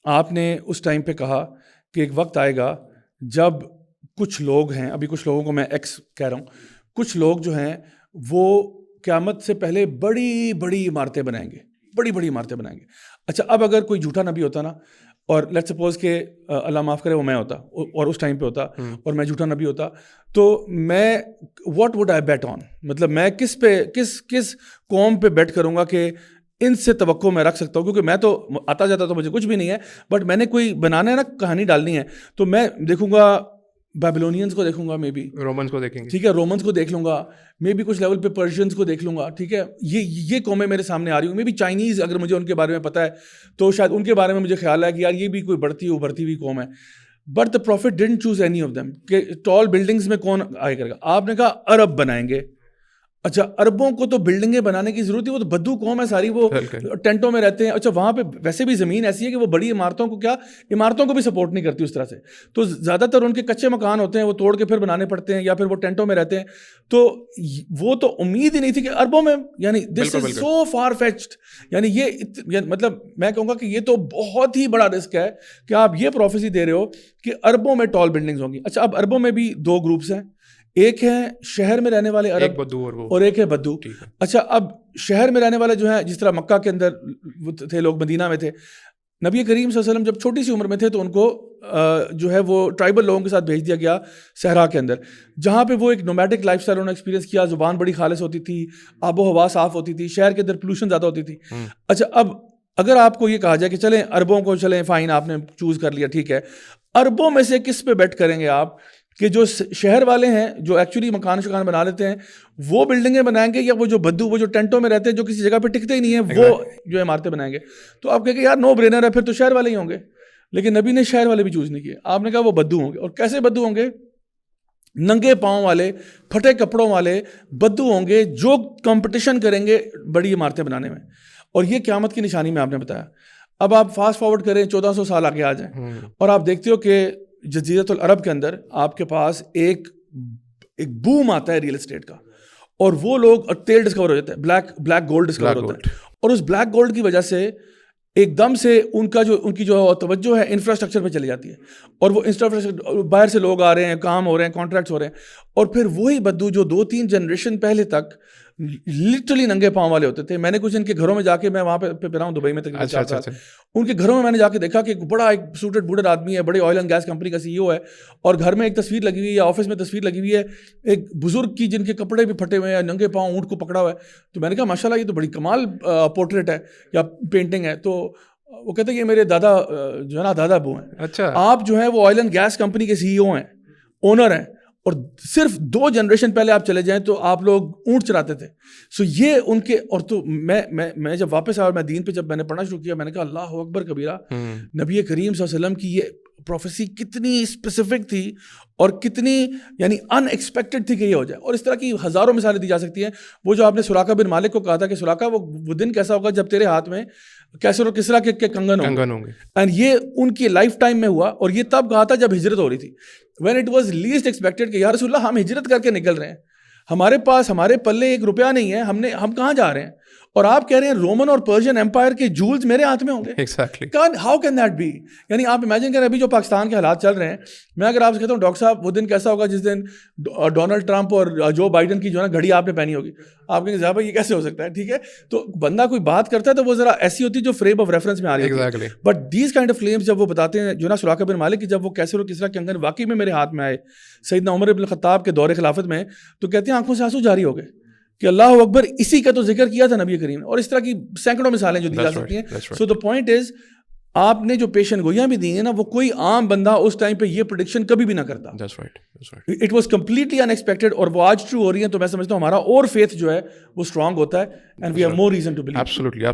آپ نے اس ٹائم پہ کہا کہ ایک وقت آئے گا جب کچھ لوگ ہیں, ابھی کچھ لوگوں کو میں ایکس کہہ رہا ہوں, کچھ لوگ جو ہیں وہ قیامت سے پہلے بڑی بڑی عمارتیں بنائیں گے, بڑی بڑی عمارتیں بنائیں گے. اچھا اب اگر کوئی جھوٹا نبی ہوتا نا, اور لیٹ سپوز کہ اللہ معاف کرے وہ میں ہوتا اور اس ٹائم پہ ہوتا اور میں جھوٹا نبی ہوتا, تو میں واٹ وڈ آئی بیٹ آن, مطلب میں کس پہ کس قوم پہ بیٹ کروں گا کہ ان سے توقع میں رکھ سکتا ہوں, کیونکہ میں تو آتا جاتا تو مجھے کچھ بھی نہیں ہے, بٹ میں نے کوئی بنانا ہے نا, کہانی ڈالنی ہے, تو میں دیکھوں گا بیبلونینز کو دیکھوں گا, مے بی رومنس کو دیکھیں گے, ٹھیک ہے, رومنس کو دیکھ لوں گا, مے بی کچھ لیول پہ پرشینس کو دیکھ لوں گا, ٹھیک ہے, یہ قومیں میرے سامنے آ رہی ہوں, مے بی چائنیز اگر مجھے ان کے بارے میں پتہ ہے تو شاید ان کے بارے میں مجھے خیال ہے کہ یار یہ بھی کوئی بڑھتی ابھرتی ہوئی قوم ہے. But the prophet didn't choose any of them کہ ٹال بلڈنگس میں کون آئے کرے گا. آپ نے کہا عرب بنائیں گے. اچھا عربوں کو تو بلڈنگیں بنانے کی ضرورت ہے, وہ تو بدو قوم ہے ساری, وہ ٹینٹوں میں رہتے ہیں. اچھا وہاں پہ ویسے بھی زمین ایسی ہے کہ وہ بڑی عمارتوں کو بھی سپورٹ نہیں کرتی اس طرح سے, تو زیادہ تر ان کے کچے مکان ہوتے ہیں, وہ توڑ کے پھر بنانے پڑتے ہیں, یا پھر وہ ٹینٹوں میں رہتے ہیں. تو وہ تو امید ہی نہیں تھی کہ عربوں میں, یعنی دس از سو فار فیچڈ. یعنی یہ مطلب میں کہوں گا کہ یہ تو بہت ہی بڑا رسک ہے کہ آپ یہ پروفیسی دے رہے ہو کہ عربوں میں ٹال بلڈنگز ہوں گی. اچھا اب عربوں میں بھی 2 گروپس ہیں, ایک ہے شہر میں رہنے والے عرب اور ایک ہے بدو. اچھا اب شہر میں رہنے والے جو ہیں, جس طرح مکہ کے اندر تھے لوگ, مدینہ میں تھے, نبی کریم صلی اللہ علیہ وسلم جب چھوٹی سی عمر میں تھے تو ان کو جو ہے وہ ٹرائبل لوگوں کے ساتھ بھیج دیا گیا صحرا کے اندر, جہاں پہ وہ ایک نومیڈک لائف اسٹائل انہوں نے ایکسپیرینس کیا. زبان بڑی خالص ہوتی تھی, آب و ہوا صاف ہوتی تھی, شہر کے اندر پولوشن زیادہ ہوتی تھی. اچھا اب اگر آپ کو یہ کہا جائے کہ چلیں عربوں کو, چلیں فائن آپ نے چوز کر لیا, ٹھیک ہے, عربوں میں سے کس پہ بیٹ کریں گے آپ کہ جو شہر والے ہیں جو ایکچولی مکان شکان بنا لیتے ہیں وہ بلڈنگیں بنائیں گے, یا وہ جو بدو, وہ جو ٹینٹوں میں رہتے ہیں جو کسی جگہ پہ ٹکتے ہی نہیں ہیں, وہ جو عمارتیں بنائیں گے؟ تو آپ کہیں گے یار نو برینر ہے, پھر تو شہر والے ہی ہوں گے. لیکن نبی نے شہر والے بھی چوز نہیں کیے. آپ نے کہا وہ بدو ہوں گے. اور کیسے بدو ہوں گے؟ ننگے پاؤں والے, پھٹے کپڑوں والے بدو ہوں گے جو کمپٹیشن کریں گے بڑی عمارتیں بنانے میں. اور یہ قیامت کی نشانی میں آپ نے بتایا. اب آپ فاسٹ فارورڈ کریں 1400 سال آگے آ جائیں, اور آپ دیکھتے ہو کہ جزیرۃ العرب کے اندر آپ کے پاس ایک بوم آتا ہے ریئل اسٹیٹ کا, اور وہ لوگ تیل ڈسکور ہو جاتا ہے, بلیک گولڈ ڈسکور ہوتا ہے, اور اس بلیک گولڈ کی وجہ سے ایک دم سے ان کی جو توجہ ہے انفراسٹرکچر پہ چلی جاتی ہے, اور وہ انفراسٹرکچر باہر سے لوگ آ رہے ہیں, کام ہو رہے ہیں, کانٹریکٹس ہو رہے ہیں, اور پھر وہی بدو جو 2-3 جنریشن پہلے تک لٹرلی ننگے پاؤں والے ہوتے تھے. میں نے کچھ ان کے گھروں میں جا کے, میں وہاں پہ رہا ہوں دبئی میں تقریباً 4 سال, ان کے گھروں میں نے جا کے دیکھا کہ بڑا ایک سوٹڈ بوٹڈ آدمی ہے, بڑے آئل اینڈ گیس کمپنی کا CEO ہے, اور گھر میں ایک تصویر لگی ہوئی ہے, آفس میں تصویر لگی ہوئی ہے ایک بزرگ کی جن کے کپڑے بھی پھٹے ہوئے ہیں, ننگے پاؤں اونٹ کو پکڑا ہوا ہے. تو میں نے کہا ماشاء اللہ یہ تو بڑی کمال پورٹریٹ ہے یا پینٹنگ ہے. تو وہ کہتے ہیں یہ میرے دادا جو ہے نا, دادا ابو ہیں. اچھا, آپ جو ہے وہ آئل اینڈ گیس کمپنی کے CEO ہیں, اونر ہیں, اور صرف 2 جنریشن پہلے آپ چلے جائیں تو آپ لوگ اونٹ چراتے تھے. سو یہ ان کے, اور تو میں جب واپس آیا اور میں دین پہ جب میں نے پڑھنا شروع کیا, میں نے کہا اللہ اکبر کبیرہ, نبی کریم صلی اللہ علیہ وسلم کی یہ پروفیسی کتنی اسپیسیفک تھی اور کتنی یعنی ان ایکسپیکٹڈ تھی کہ یہ ہو جائے. اور اس طرح کی ہزاروں مثالیں دی جا سکتی ہیں. وہ جو آپ نے سراقہ بن مالک کو کہا تھا کہ سراقہ وہ دن کیسا ہوگا جب تیرے ہاتھ میں کیسر اور کسرا کے کنگن ہوں گے, اینڈ یہ ان کی لائف ٹائم میں ہوا. اور یہ تب کہا تھا جب ہجرت ہو رہی تھی, when it was least expected کہ یا رسول اللہ ہم ہجرت کر کے نکل رہے ہیں, ہمارے پاس ہمارے پلے 1 روپیہ نہیں ہے, ہم کہاں جا رہے ہیں, اور آپ کہہ رہے ہیں رومن اور پرشین ایمپائر کے جولز میرے ہاتھ میں ہوں گے. Exactly, how can that be. یعنی آپ امیجن کریں ابھی جو پاکستان کے حالات چل رہے ہیں, میں اگر آپ سے کہتا ہوں ڈاکٹر صاحب وہ دن کیسا ہوگا جس دن ڈونلڈ ٹرمپ اور جو بائیڈن کی جو ہے نا گھڑی آپ نے پہنی ہوگی, آپ کہیں گے صاحب یہ کیسے ہو سکتا ہے. ٹھیک ہے, تو بندہ کوئی بات کرتا ہے تو وہ ذرا ایسی ہوتی ہے جو فریم آف ریفرنس میں آ رہی ہے. But these kind of claims جب وہ بتاتے ہیں جو نا سراقہ بن مالک کی, جب وہ کیسر اور کسرا کے کنگن واقعی میں میرے ہاتھ میں آئے سیدنا عمر بن الخطاب کے دور خلافت میں, تو کہتے ہیں آنکھوں سے آنسو جاری ہو گئے کہ اللہ اکبر, اسی کا تو ذکر کیا تھا نبی کریم نے. اور اس طرح کی سینکڑوں مثالیں جو دی جا سکتی ہیں. سو دا پوائنٹ از, آپ نے جو پیشن گوئیاں بھی دی ہیں نا, وہ کوئی عام بندہ اس ٹائم پہ یہ پریڈکشن کبھی بھی نہ کرتا. It was completely in expected, اور وہ آج ٹرو ہو رہی ہیں. تو میں سمجھتا ہوں ہمارا اور فیتھ جو ہے وہ اسٹرانگ ہوتا ہے, and we have more reason to believe. Absolutely.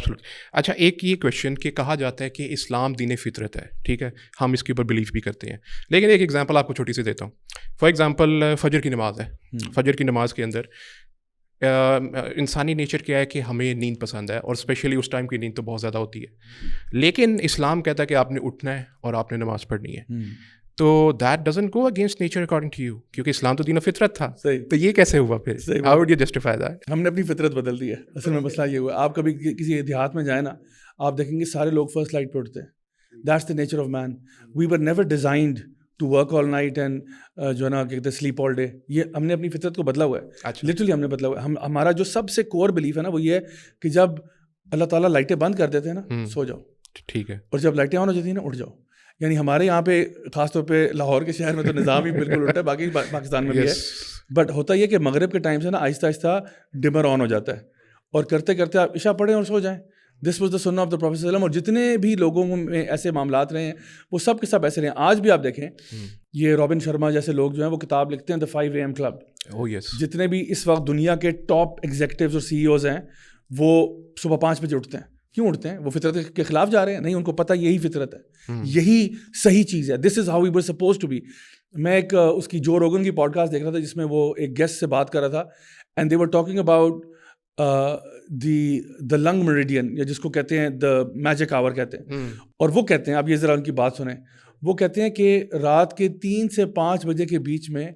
اچھا, ایک یہ کویشچن کہ کہا جاتا ہے کہ اسلام دین فطرت ہے, ٹھیک ہے, ہم اس کے اوپر بلیو بھی کرتے ہیں, لیکن ایک ایگزامپل آپ کو چھوٹی سی دیتا ہوں. فار ایگزامپل فجر کی نماز ہے. فجر کی نماز کے اندر انسانی نیچر کیا ہے کہ ہمیں نیند پسند ہے, اور اسپیشلی اس ٹائم کی نیند تو بہت زیادہ ہوتی ہے, لیکن اسلام کہتا ہے کہ آپ نے اٹھنا ہے اور آپ نے نماز پڑھنی ہے. تو that doesn't go against nature according to you, کیونکہ اسلام تو دین فطرت تھا. تو یہ کیسے ہوا پھر, how would you justify that? ہم نے اپنی فطرت بدل دی ہے. اصل میں مسئلہ یہ ہوا, آپ کبھی کسی دیہات میں جائیں نا, آپ دیکھیں گے سارے لوگ فرسٹ لائٹ پہ اٹھتے ہیں. That's the nature of man. We were never designed to work all night and جو ہے نا کہتے ہیں سلیپ آل ڈے. یہ ہم نے اپنی فطرت کو بدلا ہوا ہے, لٹرلی ہم نے بدلا ہوا ہے. ہمارا جو سب سے کور بلیف ہے نا وہ یہ ہے کہ جب اللہ تعالیٰ لائٹیں بند کر دیتے ہیں نا, سو جاؤ, ٹھیک ہے, اور جب لائٹیں آن ہو جاتی ہیں نا, اٹھ جاؤ. یعنی ہمارے یہاں پہ خاص طور پہ لاہور کے شہر میں تو نظام ہی بالکل الٹا ہے, باقی پاکستان میں بھی ہے. بٹ ہوتا یہ کہ مغرب کے ٹائم سے نا آہستہ آہستہ ڈمر آن ہو جاتا ہے, اور کرتے کرتے آپ عشاء پڑھیں اور سو جائیں. دس واز دا سنہ آف دا پروفیٹ صلی اللہ علیہ وسلم. اور جتنے بھی لوگوں میں ایسے معاملات رہے ہیں وہ سب کے سب ایسے رہے ہیں. آج بھی آپ دیکھیں, یہ رابن شرما جیسے لوگ جو ہیں وہ کتاب لکھتے ہیں دا 5 AM کلب. جتنے بھی اس وقت دنیا کے ٹاپ ایگزیکٹیوز اور CEOs ہیں وہ صبح 5 بجے اٹھتے ہیں. کیوں اٹھتے ہیں؟ وہ فطرت کے خلاف جا رہے ہیں؟ نہیں, ان کو پتہ یہی فطرت ہے, یہی صحیح چیز ہے. This is how we were supposed to be. میں ایک اس کی جو روگن کی پوڈ کاسٹ دیکھ رہا تھا جس میں وہ ایک گیسٹ سے بات کر رہا تھا, and they were talking about the lung meridian, یا جس کو کہتے ہیں دا میجک آور کہتے ہیں. اور وہ کہتے ہیں, آپ یہ ذرا ان کی بات سنیں, وہ کہتے ہیں کہ رات کے 3 سے 5 بجے کے بیچ میں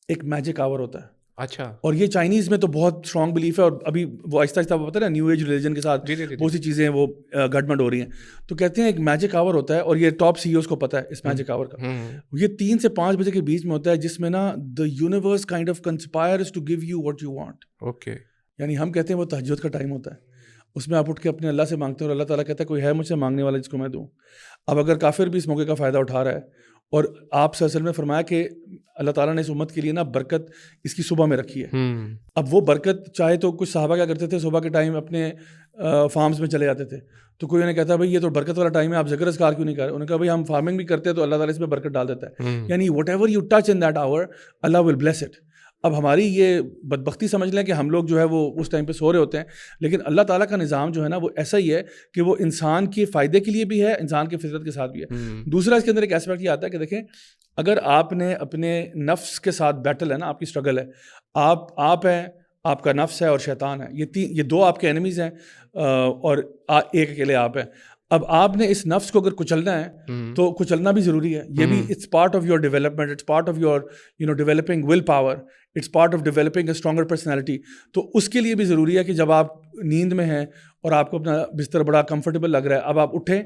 ایک میجک آور ہوتا ہے. اچھا, اور یہ چائنیز میں تو بہت اسٹرانگ بلیف ہے, اور ابھی وہ آہستہ آہستہ پتہ ہے نا نیو ایج ریلیجن کے ساتھ بہت سی چیزیں وہ گڈمڈ ہو رہی ہیں. تو کہتے ہیں ایک میجک آور ہوتا ہے, اور یہ ٹاپ CEOs کو پتہ ہے اس میجک آور کا. یہ 3 سے 5 بجے کے بیچ میں ہوتا ہے, جس میں نا the universe kind of conspires to give you what you want. Okay, یعنی ہم کہتے ہیں وہ تہجد کا ٹائم ہوتا ہے, اس میں آپ اٹھ کے اپنے اللہ سے مانگتے ہیں, اور اللہ تعالیٰ کہتا ہے کوئی ہے مجھ سے مانگنے والا جس کو میں دوں. اب اگر کافر بھی اس موقع کا فائدہ اٹھا رہا ہے, اور آپ صلی اللہ علیہ وسلم نے فرمایا کہ اللہ تعالیٰ نے اس امت کے لیے نا برکت اس کی صبح میں رکھی ہے. اب وہ برکت چاہے تو کچھ صحابہ کیا کرتے تھے, صبح کے ٹائم اپنے فارمز میں چلے جاتے تھے, تو کوئی انہیں کہتا ہے بھائی یہ تو برکت والا ٹائم ہے, آپ ذکر اذکار کیوں نہیں کر رہے؟ انہوں نے کہا بھائی ہم فارمنگ بھی کرتے ہیں تو اللہ تعالیٰ اس میں برکت ڈال دیتا ہے. یعنی whatever you touch in that hour Allah will bless it. اب ہماری یہ بدبختی سمجھ لیں کہ ہم لوگ جو ہے وہ اس ٹائم پہ سو رہے ہوتے ہیں, لیکن اللہ تعالیٰ کا نظام جو ہے نا وہ ایسا ہی ہے کہ وہ انسان کے فائدے کے لیے بھی ہے, انسان کے فطرت کے ساتھ بھی ہے. دوسرا اس کے اندر ایک ایسپیکٹ یہ آتا ہے کہ دیکھیں, اگر آپ نے اپنے نفس کے ساتھ بیٹل ہے نا, آپ کی اسٹرگل ہے, آپ ہیں, آپ کا نفس ہے اور شیطان ہے, یہ 2 آپ کے اینیمیز ہیں, اور ایک اکیلے آپ ہیں. اب آپ نے اس نفس کو اگر کچلنا ہے تو کچلنا بھی ضروری ہے. یہ بھی it's part of your development, it's part of your developing will power, it's part of developing a stronger personality. تو اس کے لیے بھی ضروری ہے کہ جب آپ نیند میں ہیں اور آپ کو اپنا بستر بڑا کمفرٹیبل لگ رہا ہے, اب آپ اٹھیں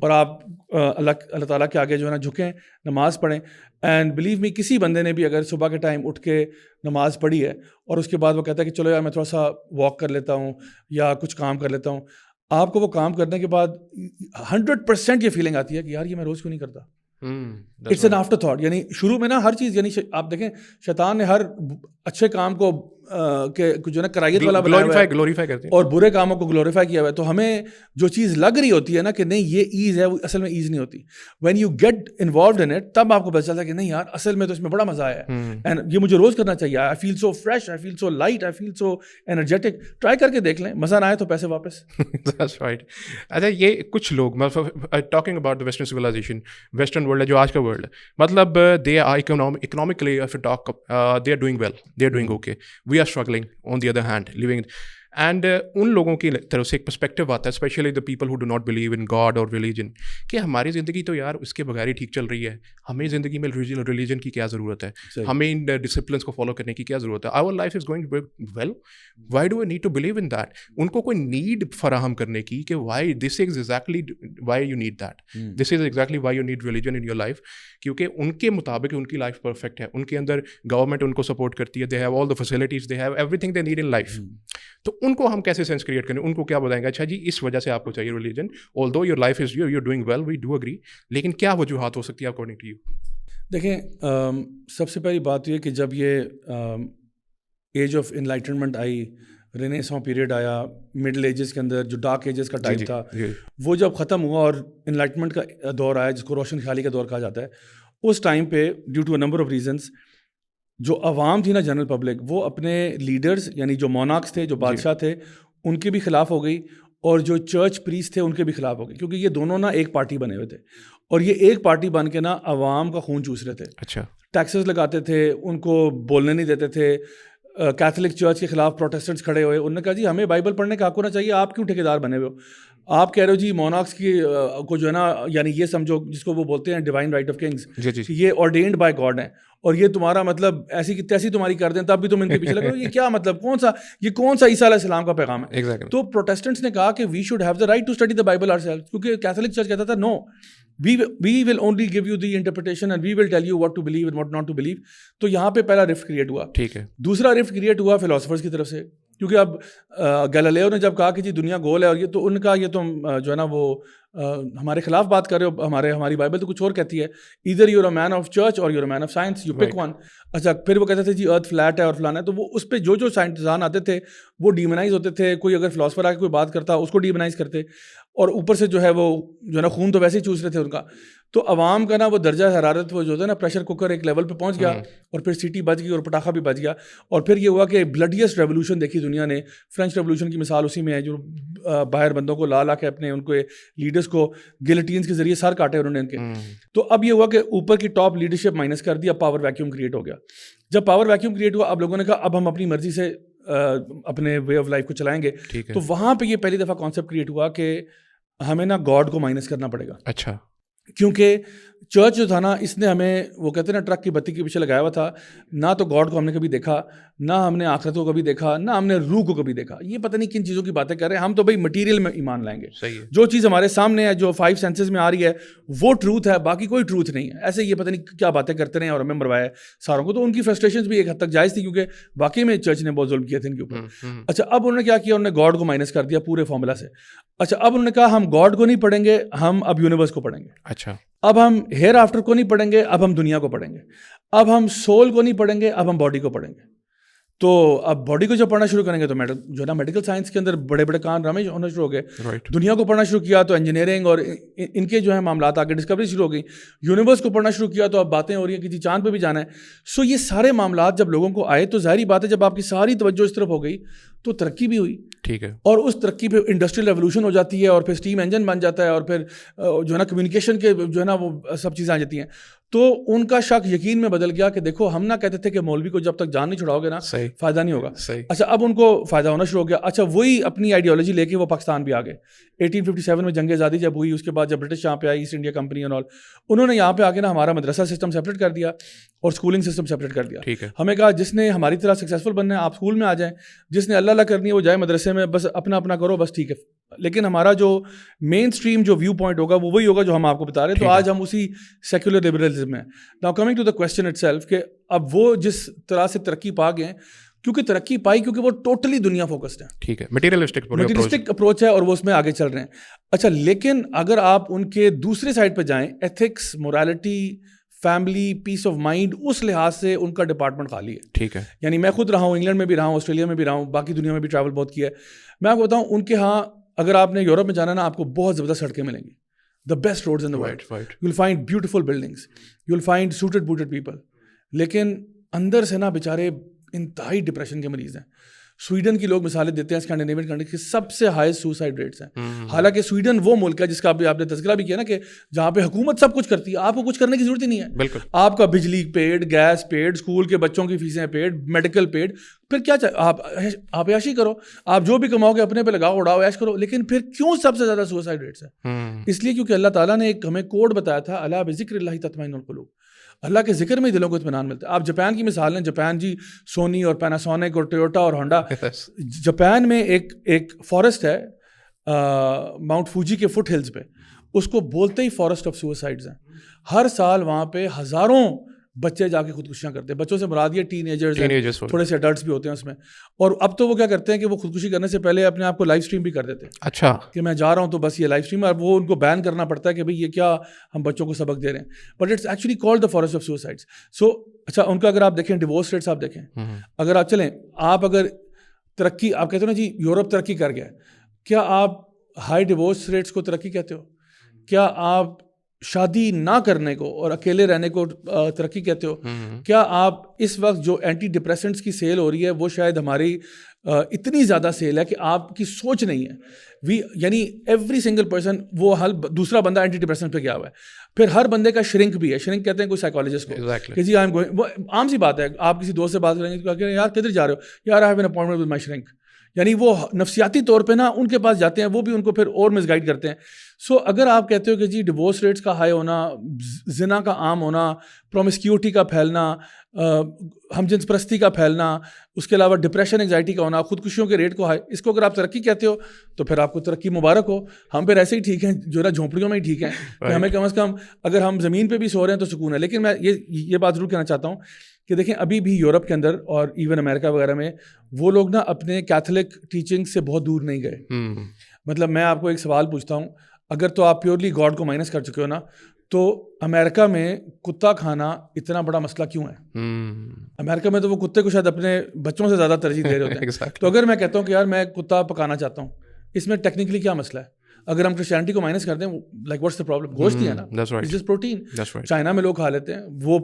اور آپ اللہ تعالیٰ کے آگے جو ہے نا جھکیں, نماز پڑھیں. اینڈ بلیو می, کسی بندے نے بھی اگر صبح کے ٹائم اٹھ کے نماز پڑھی ہے اور اس کے بعد وہ کہتا ہے کہ چلو یار میں تھوڑا سا واک کر لیتا ہوں یا کچھ کام کر لیتا ہوں, آپ کو وہ کام کرنے کے بعد 100% یہ فیلنگ آتی ہے کہ یار یہ میں روز کیوں نہیں کرتا. It's an afterthought. یعنی شروع میں نا ہر چیز, یعنی آپ دیکھیں شیطان نے ہر اچھے کام کو جو ہے نا کرائیت والا گلوریفائی کرتے ہیں اور برے کاموں کو گلوریفائی کیا ہوا ہے. تو ہمیں جو چیز لگ رہی ہوتی ہے نا کہ نہیں یہ ایز ہے, وہ اصل میں ایز نہیں ہوتی. When you get involved in it, تب آپ کو پتہ چلتا ہے کہ نہیں یار اصل میں تو اس میں بڑا مزہ آیا ہے اینڈ یہ مجھے روز کرنا چاہیے. آئی فیل سو فریش, آئی فیل سو لائٹ, آئی فیل سو انرجیٹک. ٹرائی کر کے دیکھ لیں, مزہ نہ آئے تو پیسے واپس. That's right. اچھا یہ کچھ لوگ talking about the western civilization, western world ہے جو آج کا ورلڈ ہے, مطلب they are economically if you talk they are doing well, they are doing okay, we are struggling on the other hand living and ان لوگوں کی طرف سے ایک پرسپیکٹیو آتا ہے, especially the people who do not believe in God اور religion, کہ ہماری زندگی تو یار اس کے بغیر ہی ٹھیک چل رہی ہے, ہمیں زندگی میں ریلیجن کی کیا ضرورت ہے, ہمیں ان ڈسپلنس کو فالو کرنے کی کیا ضرورت ہے, our life is going well, why do I need to believe in that. ان کو کوئی نیڈ فراہم کرنے کی کہ why this is exactly why you need that, this is exactly why you need religion in your life, کیونکہ ان کے مطابق ان کی لائف پرفیکٹ ہے, ان کے اندر گورنمنٹ ان کو سپورٹ کرتی ہے, they have all the facilities, they have every thing they need in life. تو ان کو ہم کیسے سینس کریٹ کریں, ان کو کیا بتائیں گے اچھا جی اس وجہ سے آپ کو چاہیے religion, although your life is you doing well, we do agree, لیکن کیا وجوہات ہو سکتی ہے اکارڈنگ ٹو یو؟ دیکھیں سب سے پہلی بات یہ کہ جب یہ ایج آف انلائٹنمنٹ آئی, رینیساں پیریڈ آیا, مڈل ایجز کے اندر جو ڈارک ایجز کا ٹائم تھا وہ جب ختم ہوا اور انلائٹمنٹ کا دور آیا جس کو روشن خیالی کا دور کہا جاتا ہے, اس ٹائم پہ due to a number of reasons جو عوام تھی نا, جنرل پبلک, وہ اپنے لیڈرز یعنی جو مونارکس تھے, جو بادشاہ تھے, ان کے بھی خلاف ہو گئی, اور جو چرچ پریسٹ تھے ان کے بھی خلاف ہو گئی, کیونکہ یہ دونوں نا ایک پارٹی بنے ہوئے تھے, اور یہ ایک پارٹی بن کے نا عوام کا خون چوس رہے تھے. اچھا, ٹیکسز لگاتے تھے, ان کو بولنے نہیں دیتے تھے. کیتھولک چرچ کے خلاف پروٹیسٹنٹس کھڑے ہوئے, انہوں نے کہا جی ہمیں بائبل پڑھنے کا حق ہونا چاہیے, آپ کیوں ٹھیکیدار بنے ہوئے ہو, آپ کہہ رہے ہو جی مونارکس کی کو جو ہے نا, یعنی یہ سمجھو جس کو وہ بولتے ہیں ڈیوائن رائٹ آف کنگز, یہ آرڈینڈ بائی گاڈ ہیں, اور یہ تمہارا مطلب ایسی کی تیسی تمہاری کر دیں تب بھی تم ان کے پیچھے لگ رہے ہو, یہ کیا مطلب, کون سا عیسیٰ علیہ السلام کا پیغام ہے. تو پروٹیسٹنٹس نے کہا کہ we should have the right to study the Bible ourselves, کیونکہ کیتھولک چرچ کہتا تھا نو, we will only give you the interpretation and we will tell you what to believe and what not to believe. تو یہاں پہ پہلا rift create ہوا. ٹھیک ہے. دوسرا رفٹ کریٹ ہوا فلاسفرز کی طرف سے, کیونکہ اب گیلیلیو نے جب کہا کہ جی دنیا گول ہے, اور یہ تو ان کا یہ تم جو ہے نا وہ ہمارے خلاف بات کر رہے ہو, ہماری بائبل تو کچھ اور کہتی ہے, either you are a man of church or you are a man of science, you pick one. اچھا, پھر وہ کہتے تھے جی ارتھ فلیٹ ہے اور فلانا ہے, تو وہ اس پہ جو سائنٹسدان آتے تھے وہ ڈیمونائز ہوتے تھے. کوئی اگر فلاسفر آ کے کوئی بات کرتا اس کو ڈیمونائز کرتے, اور اوپر سے جو ہے وہ جو ہے نا خون تو ویسے ہی چوس رہے تھے ان کا. تو عوام کا نا وہ درجہ حرارت وہ جو ہے نا پریشر کوکر ایک لیول پہ پہنچ گیا, اور پھر سیٹی بج گئی اور پٹاخہ بھی بج گیا, اور پھر یہ ہوا کہ بلڈیسٹ ریولوشن دیکھی دنیا نے. فرینچ ریولوشن کی مثال اسی میں ہے, جو باہر بندوں کو لا کے اپنے ان کو لیڈرس کو گلٹینز کے ذریعے سر کاٹے انہوں نے ان کے. تو اب یہ ہوا کہ اوپر کی ٹاپ لیڈرشپ مائنس کر دی, اب پاور ویکیوم کریٹ ہو گیا. جب پاور ویکیوم کریٹ ہوا, اب لوگوں نے کہا اب ہم اپنی مرضی سے اپنے وے آف لائف کو چلائیں گے. تو وہاں پہ یہ پہلی دفعہ کانسیپٹ کریٹ ہوا کہ ہمیں نا گاڈ کو مائنس کرنا پڑے گا. اچھا, کیونکہ چرچ جو تھا نا, اس نے ہمیں وہ کہتے ہیں نا ٹرک کی بتی کے پیچھے لگایا ہوا تھا, نہ تو گاڈ کو ہم نے کبھی دیکھا, نہ ہم نے آخرت کو کبھی دیکھا, نہ ہم نے روح کو کبھی دیکھا. یہ پتہ نہیں کن چیزوں کی باتیں کر رہے ہیں ہم, تو بھائی مٹیریل میں ایمان لائیں گے. جو چیز ہمارے سامنے ہے, جو 5 سینسز میں آ رہی ہے, وہ ٹروتھ ہے, باقی کوئی ٹروتھ نہیں ہے. ایسے یہ پتہ نہیں کیا باتیں کرتے رہے اور ہمیں مروایا ساروں کو. تو ان کی فرسٹریشنز بھی ایک حد تک جائز تھی, کیونکہ واقعی میں چرچ نے بہت ظلم کیے تھے ان کے اوپر. اچھا, اب انہوں نے کیا کیا, انہوں نے گاڈ کو مائنس کر دیا پورے فارمولا سے. اچھا, اب انہوں نے کہا ہم گاڈ کو نہیں پڑھیں گے, ہم اب یونیورس کو پڑھیں گے. اچھا, اب ہم ہیئر آفٹر کو نہیں پڑھیں گے, اب ہم دنیا کو پڑھیں گے. اب ہم سول کو نہیں پڑھیں گے, اب ہم باڈی کو پڑھیں گے. تو اب باڈی کو جب پڑھنا شروع کریں گے تو جو ہے نا میڈیکل سائنس کے اندر بڑے بڑے کام رامے ہونا شروع ہو گئے. دنیا کو پڑھنا شروع کیا تو انجینئرنگ اور ان کے جو ہے معاملات آگے ڈسکوری شروع ہو گئی. یونیورس کو پڑھنا شروع کیا تو اب باتیں ہو رہی ہیں کہ جی چاند پہ بھی جانا ہے. سو یہ سارے معاملات جب لوگوں کو آئے تو ظاہری بات ہے جب آپ کی ساری توجہ اس طرف ہو گئی تو ترقی بھی ہوئی. ٹھیک ہے, اور اس ترقی پہ انڈسٹریل ریولوشن ہو جاتی ہے, اور پھر اسٹیم انجن بن جاتا ہے, اور پھر جو ہے نا کمیونیکیشن کے جو ہے نا وہ سب چیزیں آ جاتی ہیں. تو ان کا شک یقین میں بدل گیا کہ دیکھو ہم نہ کہتے تھے کہ مولوی کو جب تک جان نہیں چھڑاؤ گے نا فائدہ نہیں ہوگا. اچھا, اب ان کو فائدہ ہونا شروع ہو گیا. اچھا, وہی اپنی آئیڈیالوجی لے کے وہ پاکستان بھی آ گئے. 1857 میں جنگ آزادی جب ہوئی, اس کے بعد جب برٹش یہاں پہ آئی, East India company and all, انہوں نے یہاں پہ آ کے نا ہمارا مدرسہ سسٹم سیپریٹ کر دیا اور اسکولنگ سسٹم سیپریٹ کر دیا. ہمیں کہا جس نے ہماری طرح سکسیزفل بننا ہے آپ اسکول میں آ جائیں, جس نے اللہ کرنی ہے وہ جائے مدرسے میں, بس اپنا اپنا کرو, بس ٹھیک ہے. لیکن ہمارا جو مین اسٹریم جو ویو پوائنٹ ہوگا وہ وہی ہوگا جو ہم آپ کو بتا رہے ہیں. تو آج ہم اسی سیکولر لبرلزم میں. Now coming to the question itself کہ اب وہ جس طرح سے ترقی پا گئے ہیں, کیونکہ ترقی پائی کیونکہ وہ ٹوٹلی دنیا فوکسڈ ہیں, ٹھیک ہے, مٹیریلسٹک اپروچ ہے اور وہ اس میں آگے چل رہے ہیں. اچھا, لیکن اگر آپ ان کے دوسرے سائڈ پہ جائیں, ethics, morality, family, peace of mind, اس لحاظ سے ان کا ڈپارٹمنٹ خالی ہے. ٹھیک ہے. یعنی میں خود رہا ہوں, انگلینڈ میں بھی رہا ہوں, آسٹریلیا میں بھی رہا ہوں, باقی دنیا میں بھی ٹریول بہت کیا ہے. میں آپ کو بتاؤں, ان کے ہاں اگر آپ نے یورپ میں جانا نا, آپ کو بہت زبردست سڑکیں ملیں گی, the best roads in the world, you will find beautiful buildings, you will find suited booted people. لیکن اندر سے نا بیچارے انتہائی ڈپریشن کے مریض ہیں. سویڈن کی لوگ مثالیں دیتے ہیں اسکینڈینیوین کنٹری کی سب سے ہائیسٹ سوسائڈ ریٹس ہیں. حالانکہ سویڈن وہ ملک ہے جس کا آپ نے تذکرہ بھی کیا نا کہ جہاں پہ حکومت سب کچھ کرتی ہے, آپ کو کچھ کرنے کی ضرورت ہی نہیں ہے. بالکل, آپ کا بجلی پیڈ, گیس پیڈ, اسکول کے بچوں کی فیسیں پیڈ, میڈیکل پیڈ, پھر کیا آپ عیاشی کرو, آپ جو بھی کماؤ گے اپنے پہ لگاؤ, اڑاؤ, عیش کرو. لیکن پھر کیوں سب سے زیادہ سوسائڈ ریٹس ہیں؟ اس لیے کیونکہ اللہ تعالیٰ نے ایک ہمیں کوڈ بتایا تھا, الا بذکر اللہ تطمئن القلوب, اللہ کے ذکر میں ہی دلوں کو اطمینان ملتا ہے. آپ جاپان کی مثال لیں, جاپان جی سونی اور پیناسونک اور ٹویوٹا اور ہونڈا. جاپان میں ایک فارسٹ ہے ماؤنٹ فوجی کے فٹ ہلز پہ, اس کو بولتے ہی فارسٹ آف سوسائڈز ہیں. ہر سال وہاں پہ ہزاروں بچے جا کے خودکشیاں کرتے ہیں. بچوں سے مراد یہ ٹین ایجرز, تھوڑے سے ایڈلٹس بھی ہوتے ہیں اس میں. اور اب تو وہ کیا کرتے ہیں کہ وہ خودکشی کرنے سے پہلے اپنے آپ کو لائیو اسٹریم بھی کر دیتے ہیں. اچھا, کہ میں جا رہا ہوں تو بس یہ لائیو اسٹریم ہے. وہ ان کو بین کرنا پڑتا ہے کہ بھائی یہ کیا ہم بچوں کو سبق دے رہے ہیں. But it's actually called the forest of suicides. So اچھا, ان کا اگر آپ دیکھیں ڈیورس ریٹس آپ دیکھیں, اگر آپ چلیں, آپ اگر ترقی, آپ کہتے ہو نا جی یورپ ترقی کر گیا, کیا آپ ہائی ڈیورس ریٹس کو ترقی کہتے ہو؟ کیا آپ شادی نہ کرنے کو اور اکیلے رہنے کو ترقی کہتے ہو؟ کیا آپ اس وقت جو اینٹی ڈپریسنٹس کی سیل ہو رہی ہے وہ شاید ہماری اتنی زیادہ سیل ہے کہ آپ کی سوچ نہیں ہے, یعنی ایوری سنگل پرسن وہ دوسرا بندہ اینٹی ڈپریسنٹ پہ گیا ہوا ہے. پھر ہر بندے کا شرنک بھی ہے, شرنک کہتے ہیں کوئی سائیکالوجسٹ کو کہ جی آئی ایم گوئنگ, وہ عام سی بات ہے, آپ کسی دوست سے بات کریں گے تو یار کدھر جا رہے ہو, یار I have an appointment with my shrink. یعنی وہ نفسیاتی طور پہ نا ان کے پاس جاتے ہیں, وہ بھی ان کو پھر اور مس گائڈ کرتے ہیں. سو اگر آپ کہتے ہو کہ جی ڈیورس ریٹس کا ہائی ہونا, زنا کا عام ہونا, پرومسکیوٹی کا پھیلنا, ہم جنس پرستی کا پھیلنا, اس کے علاوہ ڈپریشن انگزائٹی کا ہونا, خودکشیوں کے ریٹ کو ہائی, اس کو اگر آپ ترقی کہتے ہو تو پھر آپ کو ترقی مبارک ہو. ہم پھر ایسے ہی ٹھیک ہیں جو نا جھونپڑیوں میں ہی ٹھیک ہیں, کہ ہمیں کم از کم اگر ہم زمین پہ بھی سو رہے ہیں تو سکون ہے. لیکن میں یہ بات ضرور کہنا چاہتا ہوں کہ دیکھیں ابھی بھی یورپ کے اندر اور ایون امریکہ وغیرہ میں وہ لوگ نا اپنے کیتھولک ٹیچنگ سے بہت دور نہیں گئے. مطلب میں آپ کو ایک سوال پوچھتا ہوں, اگر تو آپ پیورلی گاڈ کو مائنس کر چکے ہو نا, تو امریکہ میں کتا کھانا اتنا بڑا مسئلہ کیوں ہے؟ امریکہ میں تو وہ کتے کو شاید اپنے بچوں سے زیادہ ترجیح دے رہے ہوتے ہیں. تو اگر میں کہتا ہوں کہ یار میں کتا پکانا چاہتا ہوں, اس میں ٹیکنیکلی کیا مسئلہ ہے؟ اگر ہم کرسچینٹی کو مائنس کر دیں, لائک واٹس دا پرابلم؟ گوشت ہی ہے نا, اٹس جسٹ پروٹین. چائنا میں لوگ کھا لیتے ہیں, وہ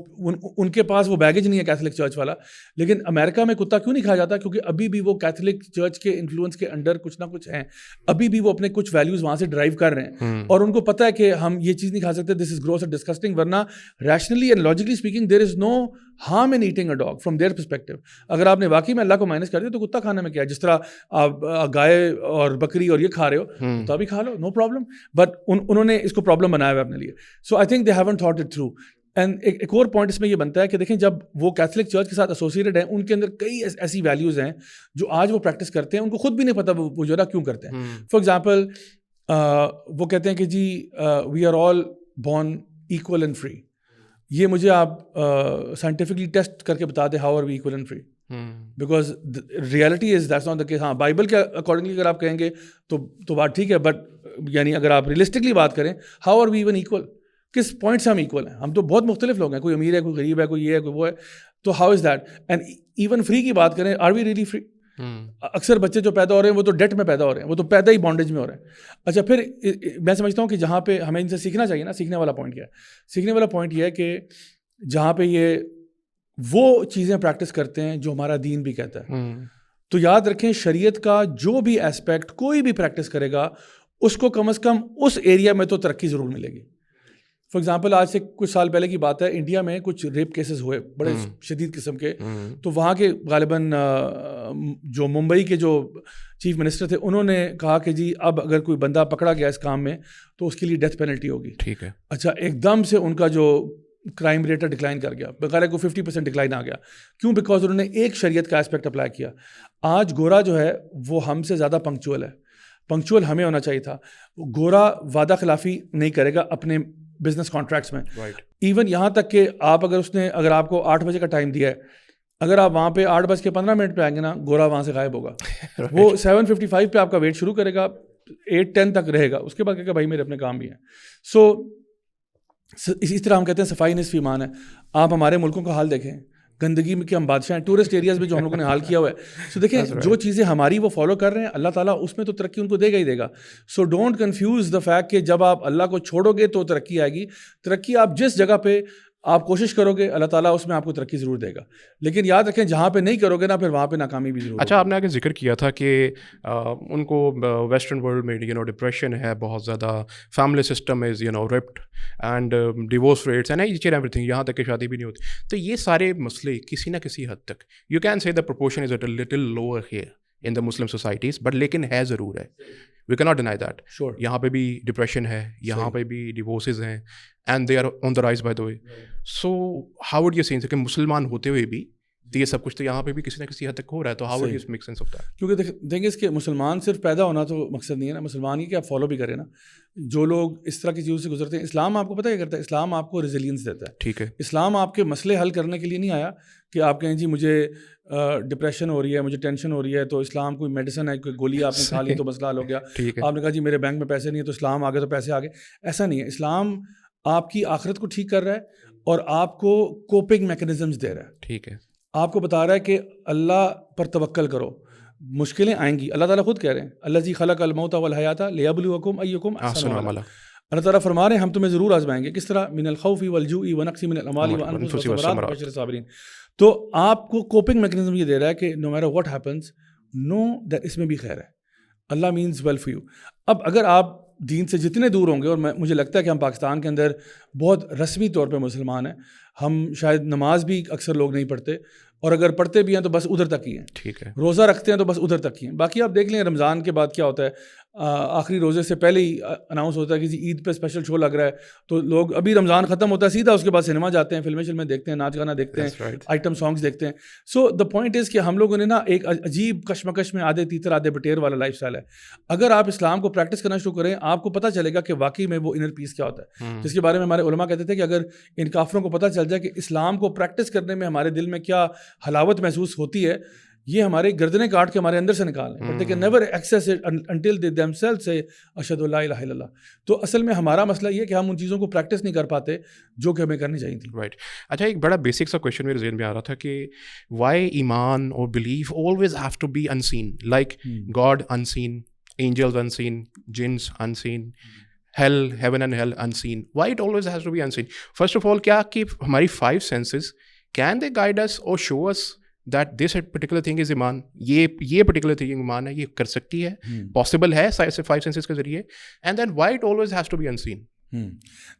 ان کے پاس وہ بیگیج نہیں ہے کیتھولک چرچ والا. لیکن امریکہ میں کتا کیوں نہیں کھایا جاتا؟ کیونکہ ابھی بھی وہ کیتھولک چرچ کے انفلوئنس کے انڈر کچھ نہ کچھ ہیں, ابھی بھی وہ اپنے کچھ ویلیوز وہاں سے ڈرائیو کر رہے ہیں, اور ان کو پتہ ہے کہ ہم یہ چیز نہیں کھا سکتے, this is gross and disgusting. ورنہ rationally and logically speaking there is no harm in eating a dog from their perspective. اگر آپ نے واقعی میں اللہ کو مائنس کر دیا تو کتا کھانے میں کیا ہے؟ جس طرح آپ گائے اور بکری اور یہ کھا رہے ہو, کتا بھی کھا لو, نو پرابلم. بٹ انہوں نے اس کو پرابلم بنایا ہوا ہے اپنے لیے. So I think they haven't thought it through. And ایک اور پوائنٹ اس میں یہ بنتا ہے کہ دیکھیں جب وہ کیتھولک چرچ کے ساتھ ایسوسیٹڈ ہیں, ان کے اندر کئی ایسی ویلیوز ہیں جو آج وہ پریکٹس کرتے ہیں, ان کو خود بھی نہیں پتہ وہ جو ہے کیوں کرتے ہیں. فار ایگزامپل وہ کہتے ہیں کہ جی we are all born equal and free. یہ مجھے آپ سائنٹیفکلی ٹیسٹ کر کے بتا دیں, how are we equal and free? Because reality is that's not the case. ہاں بائبل کے اکارڈنگلی اگر آپ کہیں گے تو بات ٹھیک ہے, بٹ یعنی اگر آپ ریئلسٹکلی بات کریں, how are we even equal? کس پوائنٹ سے ہم ایکول ہیں؟ ہم تو بہت مختلف لوگ ہیں, کوئی امیر ہے, کوئی غریب ہے, کوئی یہ ہے, کوئی وہ ہے. تو how is that? And even free کی بات کریں, آر وی ریئلی فری؟ اکثر بچے جو پیدا ہو رہے ہیں وہ تو ڈیٹ میں پیدا ہو رہے ہیں, وہ تو پیدا ہی بانڈیج میں ہو رہے ہیں. اچھا پھر میں سمجھتا ہوں کہ جہاں پہ ہمیں ان سے سیکھنا چاہیے نا, سیکھنے والا پوائنٹ کیا ہے؟ سیکھنے والا پوائنٹ یہ ہے کہ جہاں پہ یہ وہ چیزیں پریکٹس کرتے ہیں جو ہمارا دین بھی کہتا ہے, تو یاد رکھیں شریعت کا جو بھی ایسپیکٹ کوئی بھی پریکٹس کرے گا اس کو کم از کم اس ایریا میں تو ترقی ضرور ملے گی. فار ایگزامپل آج سے کچھ سال پہلے کی بات ہے, انڈیا میں کچھ ریپ کیسز ہوئے بڑے شدید قسم کے, تو وہاں کے غالباً جو ممبئی کے جو چیف منسٹر تھے انہوں نے کہا کہ جی اب اگر کوئی بندہ پکڑا گیا اس کام میں تو اس کے لیے ڈیتھ پینلٹی ہوگی. ٹھیک ہے. اچھا ایک دم سے ان کا جو کرائم ریٹ ڈکلائن کر گیا, بغیر کو 50% ڈکلائن آ گیا. کیوں؟ بیکاز انہوں نے ایک شریعت کا اسپیکٹ اپلائی کیا. آج گورا جو ہے وہ ہم سے زیادہ پنکچوئل ہے. پنکچوئل ہمیں ہونا چاہیے تھا. گورا وعدہ خلافی نہیں کرے گا اپنے بزنس کانٹریکٹس میں. ایون یہاں تک کہ اگر آپ کو 8 بجے کا ٹائم دیا ہے, اگر آپ وہاں پہ 8:15 پہ آئیں گے نا, گورا وہاں سے غائب ہوگا. وہ 7:55 پہ آپ کا ویٹ شروع کرے گا, 8:10 تک رہے گا, اس کے بعد کہے گا بھائی میرے اپنے کام بھی ہیں. سو اسی طرح ہم کہتے ہیں صفائی نصف ایمان ہے. آپ ہمارے ملکوں کا حال دیکھیں, گندگی میں کہ ہم بادشاہ ہیں, ٹورسٹ ایریاز میں جو ہم لوگوں نے حال کیا ہوا ہے. سو دیکھیں جو چیزیں ہماری وہ فالو کر رہے ہیں, اللہ تعالیٰ اس میں تو ترقی ان کو دے گا ہی دے گا. So don't confuse the fact کہ جب آپ اللہ کو چھوڑو گے تو ترقی آئے گی. ترقی آپ جس جگہ پہ آپ کوشش کرو گے, اللہ تعالیٰ اس میں آپ کو ترقی ضرور دے گا. لیکن یاد رکھیں جہاں پہ نہیں کرو گے نا, پھر وہاں پہ ناکامی بھی ضرور. اچھا, آپ نے آگے ذکر کیا تھا کہ ان کو ویسٹرن ورلڈ میں ڈپریشن ہے بہت زیادہ, family system is ripped and divorce rates and H and everything, یہاں تک کہ شادی بھی نہیں ہوتی. تو یہ سارے مسئلے کسی نہ کسی حد تک you can say the proportion is a little lower here in the Muslim societies, but لیکن ہے ضرور ہے. وی کی ناٹ ڈینائی دیٹ. یہاں پہ بھی ڈپریشن ہے, یہاں پہ بھی ڈیورسز ہیں, and they are on the rise by the way. So how would you seen کہ مسلمان ہوتے ہوئے بھی یہ سب کچھ تو یہاں پہ بھی کسی نہ کسی حد تک ہو رہا ہے, تو how would you make sense of that? کیونکہ دیکھیں اس کے مسلمان صرف پیدا ہونا تو مقصد نہیں ہے نا, مسلمان یہ کہ آپ فالو بھی کریں نا. جو لوگ اس طرح کی چیزوں سے گزرتے ہیں, اسلام آپ کو پتہ کیا کرتا ہے, اسلام آپ کو ریزیلینس دیتا ہے. ٹھیک ہے, اسلام آپ کے مسئلے حل کرنے کے لیے نہیں آیا کہ آپ کہیں جی مجھے ڈپریشن ہو رہی ہے, مجھے ٹینشن ہو رہی ہے, تو اسلام کوئی میڈیسن ہے, کوئی گولی آپ نے کھا لی تو مسئلہ حل ہو گیا. آپ نے کہا جی میرے بینک میں پیسے نہیں ہے تو اسلام آ گئے تو پیسے آ گئے. ایسا نہیں ہے. اسلام آپ کی آخرت کو ٹھیک کر رہا ہے اور آپ کو کوپنگ میکینزمز دے رہا ہے. ٹھیک ہے, آپ کو بتا رہا ہے کہ اللہ پر توکل کرو, مشکلیں آئیں گی. اللہ تعالیٰ خود کہہ رہے ہیں الذی خلق الموت والحیات لیبلوکم ایکم احسن عملا. اللہ تعالیٰ فرما رہے ہیں ہم تمہیں ضرور آزمائیں گے. کس طرح؟ من الخوف والجوع ونقص من الاموال والانفس والثمرات وبشر الصابرین. تو آپ کو کوپنگ میکینزم یہ دے رہا ہے کہ no matter what happens know that اس میں بھی خیر ہے. Allah means well for you. اب اگر آپ دین سے جتنے دور ہوں گے, اور مجھے لگتا ہے کہ ہم پاکستان کے اندر بہت رسمی طور پہ مسلمان ہیں, ہم شاید نماز بھی اکثر لوگ نہیں پڑھتے, اور اگر پڑھتے بھی ہیں تو بس ادھر تک ہی ہیں. ٹھیک ہے, روزہ رکھتے ہیں تو بس ادھر تک ہی ہیں. باقی آپ دیکھ لیں رمضان کے بعد کیا ہوتا ہے, آخری روزے سے پہلے ہی اناؤنس ہوتا ہے کہ جی عید پہ اسپیشل شو لگ رہا ہے, تو لوگ ابھی رمضان ختم ہوتا ہے سیدھا اس کے بعد سنیما جاتے ہیں, فلمیں دیکھتے ہیں, ناچ گانا دیکھتے ہیں, آئٹم سانگس دیکھتے ہیں. سو دا پوائنٹ از کہ ہم لوگوں نے نا ایک عجیب کشمکش میں آدھے تیتر آدھے بٹیر والا لائف اسٹائل ہے. اگر آپ اسلام کو پریکٹس کرنا شروع کریں, آپ کو پتہ چلے گا کہ واقعی میں وہ انر پیس کیا ہوتا ہے, جس کے بارے میں ہمارے علماء کہتے تھے کہ اگر ان کافروں کو پتہ چل جائے کہ اسلام کو پریکٹس کرنے میں ہمارے دل میں کیا حلاوت محسوس ہوتی ہے, یہ ہمارے گردنیں کاٹ کے ہمارے اندر سے نکالیں, but they can never access it until they them self سے اشہد لا الہ الا اللہ. تو اصل میں ہمارا مسئلہ یہ کہ ہم ان چیزوں کو پریکٹس نہیں کر پاتے جو کہ ہمیں کرنی چاہیے تھی. رائٹ. اچھا, ایک بڑا بیسک سا کویشچن میرے ذہن میں آ رہا تھا کہ وائی ایمان اور belief always have to be unseen, like God unseen, angels unseen, jinns in scene, hell, heaven and hell unseen. Why it always has to be unseen? First of all, کیا کہ ہماری 5 senses can they guide us or show us that this particular thing is ایمان, یہ particular thing ایمان ہے, یہ کر سکتی ہے, possible ہے 5 senses کے ذریعے, and then why it always has to be unseen?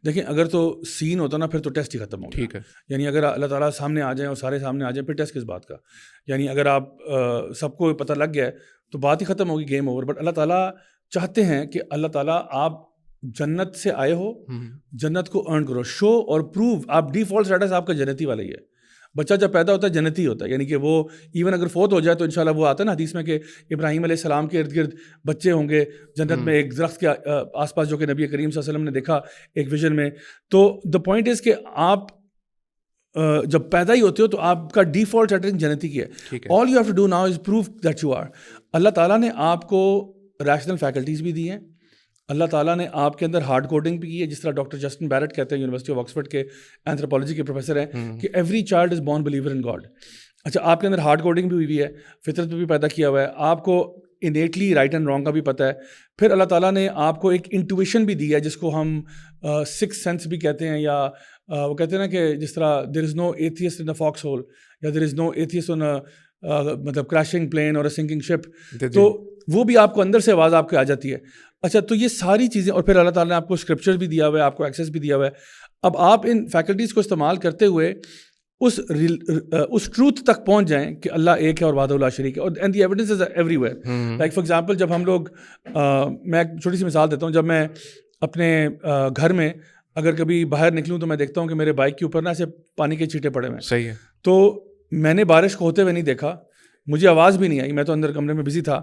دیکھیں اگر تو سین ہوتا نا پھر تو ٹیسٹ ہی ختم ہو گیا. ٹھیک ہے, یعنی اگر اللہ تعالیٰ سامنے آ جائیں اور سارے سامنے آ جائیں پھر ٹیسٹ کس بات کا. یعنی اگر آپ سب کو پتہ لگ گیا ہے تو بات ہی ختم ہوگی, گیم اوور. بٹ اللہ تعالیٰ چاہتے ہیں کہ اللہ تعالیٰ آپ جنت سے آئے ہو, جنت کو ارن کرو, شو اور پروو. آپ ڈیفالٹ اسٹیٹس آپ کا جنتی والا ہی ہے. بچہ جب پیدا ہوتا ہے جنتی ہوتا ہے, یعنی کہ وہ ایون اگر فوت ہو جائے تو انشاءاللہ وہ آتا ہے نا حدیث میں کہ ابراہیم علیہ السلام کے ارد گرد بچے ہوں گے جنت میں ایک درخت کے آس پاس, جو کہ نبی کریم صلی اللہ علیہ وسلم نے دیکھا ایک ویژن میں. تو دا پوائنٹ از کہ آپ جب پیدا ہی ہوتے ہو تو آپ کا ڈیفالٹ سیٹنگ جنتی کی ہے. All you have to do now is prove that you are. اللہ تعالیٰ نے آپ کو ریشنل فیکلٹیز بھی دی ہیں, اللہ تعالیٰ نے آپ کے اندر ہارڈ کوڈنگ بھی کی ہے, جس طرح ڈاکٹر جسٹن بیرٹ کہتے ہیں, یونیورسٹی آف آکسفورڈ کے اینتھروپولوجی کے پروفیسر ہیں, کہ every child is born believer in God. اچھا, آپ کے اندر ہارڈ کوڈنگ بھی ہوئی ہے, فطرت پہ بھی پیدا کیا ہوا ہے, آپ کو انیٹلی رائٹ اینڈ رانگ کا بھی پتہ ہے. پھر اللہ تعالیٰ نے آپ کو ایک انٹویشن بھی دی ہے جس کو ہم سکس سینس بھی کہتے ہیں, یا وہ کہتے ہیں نا کہ جس طرح دیر is know atheist in a Fox whole, یا دیر از نو ایتھیسٹ ان مطلب کریشنگ پلین اور سنکنگ شپ, تو وہ بھی آپ کو اندر سے آواز آپ کی آ جاتی ہے. اچھا, تو یہ ساری چیزیں, اور پھر اللہ تعالیٰ نے آپ کو اسکرپچر بھی دیا ہوا ہے, آپ کو ایکسیس بھی دیا ہوا ہے. اب آپ ان فیکلٹیز کو استعمال کرتے ہوئے اس ٹروتھ تک پہنچ جائیں کہ اللہ ایک ہے اور وحدہ لا شریک ہے, اور and the evidence is every where. Like for example, جب ہم لوگ, میں ایک چھوٹی سی مثال دیتا ہوں, جب میں اپنے گھر میں اگر کبھی باہر نکلوں تو میں دیکھتا ہوں کہ میرے بائک کے اوپر نا ایسے پانی کے چھینٹے پڑے ہوئے. صحیح ہے. تو میں نے بارش کو ہوتے ہوئے نہیں دیکھا, مجھے آواز بھی نہیں آئی, میں تو اندر کمرے میں بزی تھا.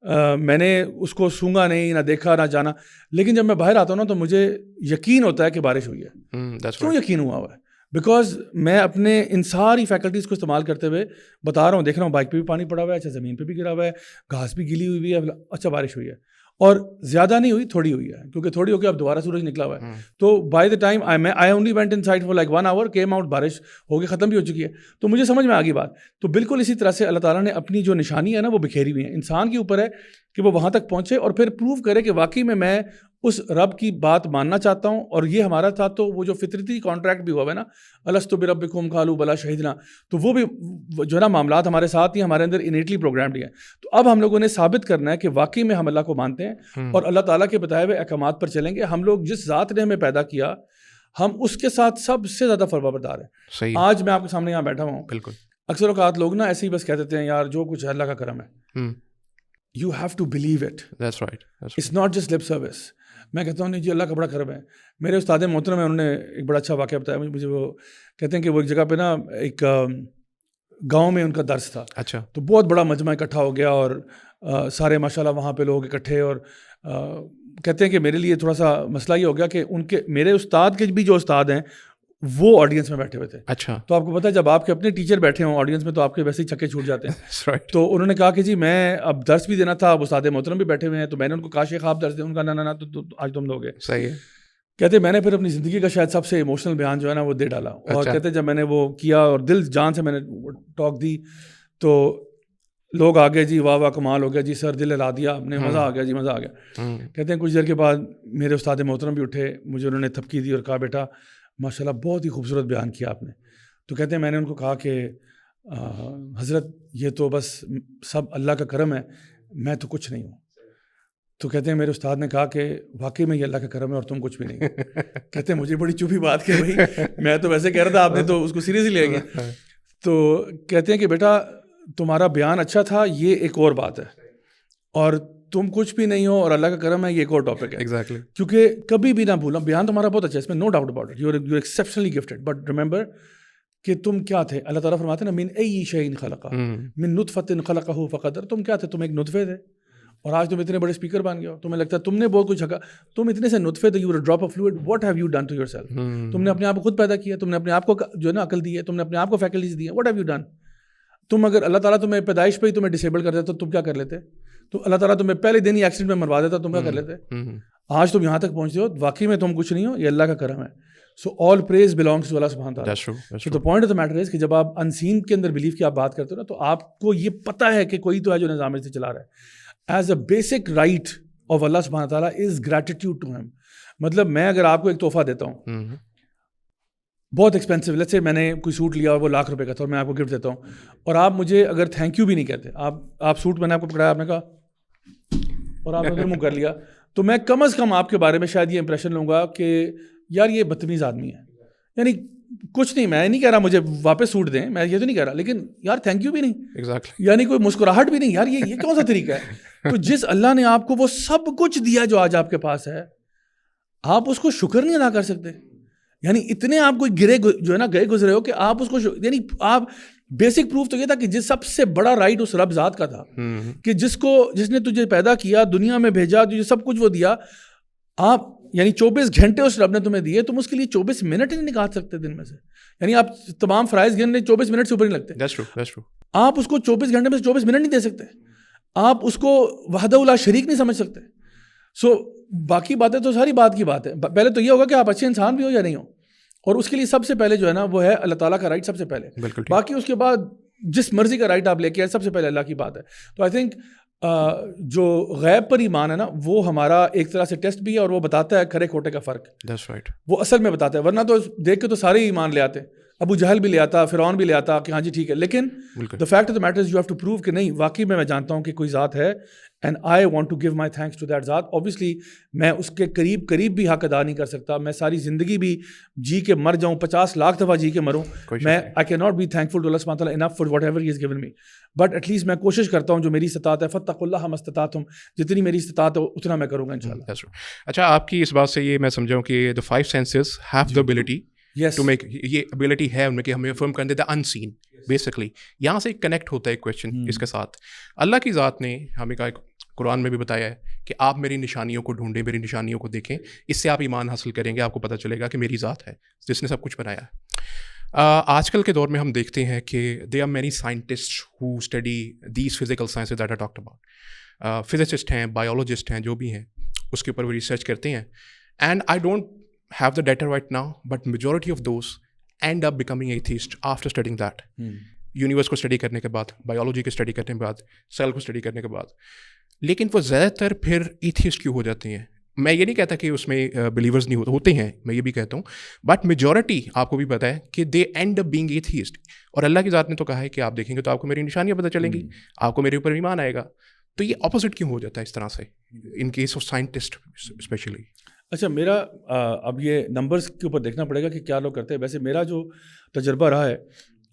میں نے اس کو سونگا نہیں، نہ دیکھا نہ جانا، لیکن جب میں باہر آتا ہوں نا تو مجھے یقین ہوتا ہے کہ بارش ہوئی ہے. کیوں یقین ہوا ہے؟ بیکاز میں اپنے ان ساری فیکلٹیز کو استعمال کرتے ہوئے بتا رہا ہوں، دیکھ رہا ہوں بائک پہ بھی پانی پڑا ہوا ہے، اچھا زمین پہ بھی گرا ہوا ہے، گھاس بھی گیلی ہوئی ہے، اچھا بارش ہوئی ہے، اور زیادہ نہیں ہوئی، تھوڑی ہوئی ہے، کیونکہ تھوڑی ہو کے اب دوبارہ سورج نکلا ہوا ہے. تو by the time I only went in side for like 1 hour، came out, بارش ہو کے ختم بھی ہو چکی ہے. تو مجھے سمجھ میں آ گئی بات. تو بالکل اسی طرح سے اللہ تعالیٰ نے اپنی جو نشانی ہے نا وہ بکھیری ہوئی ہیں. انسان کے اوپر ہے کہ وہ وہاں تک پہنچے اور پھر پروو کرے کہ واقعی میں اس رب کی بات ماننا چاہتا ہوں. اور یہ ہمارا تھا تو وہ جو فطرتی کانٹریکٹ بھی ہوا ہے نا، الستو بربکم قالوا بلی شہدنا، تو وہ بھی جو ہے نا معاملات ہمارے ساتھ ہی ہمارے اندر انیٹلی پروگرامڈ ہی ہیں. تو اب ہم لوگوں نے ثابت کرنا ہے کہ واقعی میں ہم اللہ کو مانتے ہیں اور اللہ تعالیٰ کے بتائے ہوئے احکامات پر چلیں گے. ہم لوگ جس ذات نے ہمیں پیدا کیا ہم اس کے ساتھ سب سے زیادہ فرمانبردار ہیں. صحیح. آج میں آپ کے سامنے یہاں بیٹھا ہوں، بالکل اکثر اوقات لوگ نا ایسے ہی بس کہہ دیتے ہیں یار جو کچھ ہے اللہ کا کرم ہے. You have to believe it. That's right. It's not just lip service. میں کہتا ہوں نہیں جی اللہ کا بڑا کرم ہے. میرے استاد محترم ہیں، انہوں نے ایک بڑا اچھا واقعہ بتایا مجھے. وہ کہتے ہیں کہ وہ ایک جگہ پہ نا ایک گاؤں میں ان کا درس تھا. اچھا. تو بہت بڑا مجمع اکٹھا ہو گیا اور سارے ماشاء اللہ وہاں پہ لوگ اکٹھے. اور کہتے ہیں کہ میرے لیے تھوڑا سا مسئلہ یہ ہو گیا کہ ان کے میرے استاد کے بھی جو استاد ہیں وہ آڈینس میں بیٹھے ہوئے تھے. اچھا. تو آپ کو پتہ ہے جب آپ کے اپنے ٹیچر بیٹھے ہوں آڈینس میں تو آپ کے ویسے ہی چھکے چھوٹ جاتے ہیں. تو انہوں نے کہا کہ جی میں اب درس بھی دینا تھا، اب استاد محترم بھی بیٹھے ہوئے ہیں، تو میں نے ان کو کہا شیخ آپ درس دیں. ان کا نا تو آج تم لوگ. صحیح ہے. کہتے میں نے پھر اپنی زندگی کا شاید سب سے ایموشنل بیان جو ہے نا وہ دے ڈالا. اور کہتے جب میں نے وہ کیا اور دل جان سے میں نے ٹاک دی تو لوگ آگے جی واہ واہ کمال ہو گیا جی سر، دل ہلا دیا آپ نے، مزہ آ گیا جی مزہ آ گیا. کہتے ہیں کچھ دیر کے بعد میرے استاد محترم بھی اٹھے، مجھے انہوں نے تھپکی دی اور کہا بیٹا ماشاء اللہ بہت ہی خوبصورت بیان کیا آپ نے. تو کہتے ہیں میں نے ان کو کہا کہ حضرت یہ تو بس سب اللہ کا کرم ہے، میں تو کچھ نہیں ہوں. تو کہتے ہیں میرے استاد نے کہا کہ واقعی میں یہ اللہ کا کرم ہے اور تم کچھ بھی نہیں. کہتے ہیں مجھے بڑی چبھی بات کہ بھائی میں تو ویسے کہہ رہا تھا، آپ نے تو اس کو سیریسلی لے گیا. تو کہتے ہیں کہ بیٹا تمہارا بیان اچھا تھا، یہ ایک اور بات ہے، اور تم کچھ بھی نہیں ہو اور اللہ کا کرم ہے یہ ایک اور ٹاپک ہے. ایگزیکٹلی. کیونکہ کبھی بھی نہ بھولنا بیان تمہارا بہت اچھا ہے، اس میں no doubt about it, you are exceptionally gifted, but remember کہ تم کیا تھے. اللہ تعالیٰ فرماتے ہیں نا من ای شیء خلقہ من نطفۃ خلقہ فقدر. تم کیا تھے؟ تم ایک نطفے تھے اور آج تم اتنے بڑے اسپیکر بن گئے ہو. تمہیں لگتا ہے تم نے بہت کچھ تم اتنے سے نطفے تھے، you were drop of fluid. What have you done to yourself? تم نے اپنے آپ کو خود پیدا کیا، تم نے اپنے آپ کو جو ہے نا عقل دی ہے، تم نے اپنے آپ کو فیکلٹیز دی ہیں. What have you done? تم اگر اللہ تعالیٰ تمہیں پیدائش پہ ہی تمہیں ڈسیبل کر دیتا تو تم کیا کر لیتے؟ تو اللہ تعالیٰ تمہیں پہلے دن ہی ایکسیڈنٹ میں مروا دیتا تم کیا کر لیتے؟ آج تم یہاں تک پہنچتے ہو، واقعی میں تم کچھ نہیں ہو، یہ اللہ کا کرم ہے. سو آل پریز بلانگس ٹو اللہ سبحانہ تعالیٰ. So the point of the matter is کہ جب آپ انسین کے اندر بلیف کی آپ بات کرتے ہو نا تو آپ کو یہ پتہ ہے کہ کوئی تو ہے جو نظام سے چلا رہا ہے. As a basic right of Allah سبحانہ تعالیٰ از گریٹیٹیوڈ ٹو ہم. مطلب میں اگر آپ کو ایک تحفہ دیتا ہوں بہت ایکسپینسو، لیٹس سے میں نے کوئی سوٹ لیا اور وہ ₹1,00,000 کا تھا اور میں آپ کو گفٹ دیتا ہوں، اور آپ مجھے اگر تھینک یو بھی نہیں کہتے، آپ سوٹ میں نے آپ کو پکڑایا، آپ نے کہا اور آپ نے ادھر منہ کر لیا، تو میں کم از کم آپ کے بارے میں شاید یہ امپریشن لوں گا کہ یار یہ بدتمیز آدمی ہے. یعنی کچھ نہیں، میں نہیں کہہ رہا مجھے واپس سوٹ دیں، میں یہ تو نہیں کہہ رہا، لیکن یار تھینک یو بھی نہیں. ایگزیکٹلی. یعنی کوئی مسکراہٹ بھی نہیں. یار یہ کون سا طریقہ ہے؟ تو جس اللہ نے آپ کو وہ سب کچھ دیا جو آج آپ کے پاس ہے، آپ اس کو شکر نہیں ادا کر سکتے. یعنی اتنے آپ کو گرے جو ہے نا گئے گزرے ہو کہ آپ اس کو یعنی آپ بیسک پروف تو یہ تھا کہ جس سب سے بڑا رائٹ اس رب ذات کا تھا کہ جس نے تجھے پیدا کیا، دنیا میں بھیجا، تجھے سب کچھ وہ دیا. آپ یعنی 24 گھنٹے اس رب نے تمہیں دیے، تم اس کے لیے 24 منٹ ہی نہیں نکال سکتے دن میں سے. یعنی آپ تمام فرائض گن لیں 24 منٹ سے اوپر نہیں لگتے. That's true. آپ اس کو 24 گھنٹے میں سے 24 منٹ نہیں دے سکتے. آپ اس کو وحدہ لا شریک نہیں سمجھ سکتے. سو باقی باتیں تو ساری بات کی بات ہے. پہلے تو یہ ہوگا کہ آپ اچھے انسان بھی ہو یا نہیں ہو، اور اس کے لیے سب سے پہلے جو ہے نا وہ ہے اللہ تعالیٰ کا رائٹ سب سے پہلے. باقی اس کے بعد جس مرضی کا رائٹ آپ لے کے آئے سب سے پہلے اللہ کی بات ہے. تو آئی تھنک جو غیب پر ایمان ہے نا وہ ہمارا ایک طرح سے ٹیسٹ بھی ہے، اور وہ بتاتا ہے کھرے کھوٹے کا فرق. That's right. وہ اصل میں بتاتا ہے، ورنہ تو دیکھ کے تو سارے ہی ایمان لے آتے. ابو جہل بھی لے آتا، فرعون بھی لے آتا کہ ہاں جی ٹھیک ہے، لیکن the fact of the matter is you have to prove کہ نہیں واقعی میں جانتا ہوں کہ کوئی ذات ہے and I want to give my thanks to that ذات. Obviously میں اس کے قریب بھی حق ادا نہیں کر سکتا. میں ساری زندگی بھی جی کے مر جاؤں، 50 لاکھ دفعہ جی کے مروں، میں I cannot be thankful to Allah subhanahu wa ta'ala enough for whatever he has given me. But at least میں کوشش کرتا ہوں جو میری استطاعت ہے، فَاتَّقُوا اللَّهَ مَا اسْتَطَعْتُمْ، جتنی میری استطاعت ہے اتنا میں کروں گا انشاءاللہ. اچھا، آپ کی اس بات سے یہ میں سمجھا ہوں کہ the 5 senses have the ability to make، یہ ability ہے ان میں کہ ہمیں افرم کر دیتا unseen. بیسکلی یہاں سے ایک کنیکٹ ہوتا ہے ایک کویشچن اس کے ساتھ. اللہ کی ذات نے ہمیں کہا قرآن میں بھی بتایا ہے کہ آپ میری نشانیوں کو ڈھونڈیں, میری نشانیوں کو دیکھیں, اس سے آپ ایمان حاصل کریں گے, آپ کو پتہ چلے گا کہ میری ذات ہے جس نے سب کچھ بنایا ہے. آج کل کے دور میں ہم دیکھتے ہیں کہ they are many scientist who study these physical sciences that are talked about. Physicist ہیں, بایولوجسٹ ہیں, جو بھی ہیں اس کے اوپر وہ ریسرچ کرتے ہیں. And I don't have the data right now, but majority of those and up becoming atheist after studying that. Universe کو اسٹڈی کرنے کے بعد, بایولوجی کو اسٹڈی کرنے کے بعد, سیل کو اسٹڈی کرنے کے بعد. لیکن وہ زیادہ تر پھر ایتھیسٹ کیوں ہو جاتے ہیں؟ میں یہ نہیں کہتا کہ اس میں بلیورز نہیں ہوتے ہیں, میں یہ بھی کہتا ہوں, بٹ میجورٹی آپ کو بھی پتہ ہے کہ دے اینڈ اپ بینگ ایتھیسٹ. اور اللہ کی ذات نے تو کہا ہے کہ آپ دیکھیں گے تو آپ کو میری نشانیاں پتہ چلیں گی, آپ کو میرے اوپر ایمان آئے گا. تو یہ اپوزٹ کیوں ہو جاتا ہے اس طرح سے in case of scientist especially? اچھا, میرا اب یہ نمبرز کے اوپر دیکھنا پڑے گا کہ کیا لوگ کرتے ہیں. ویسے میرا جو تجربہ رہا ہے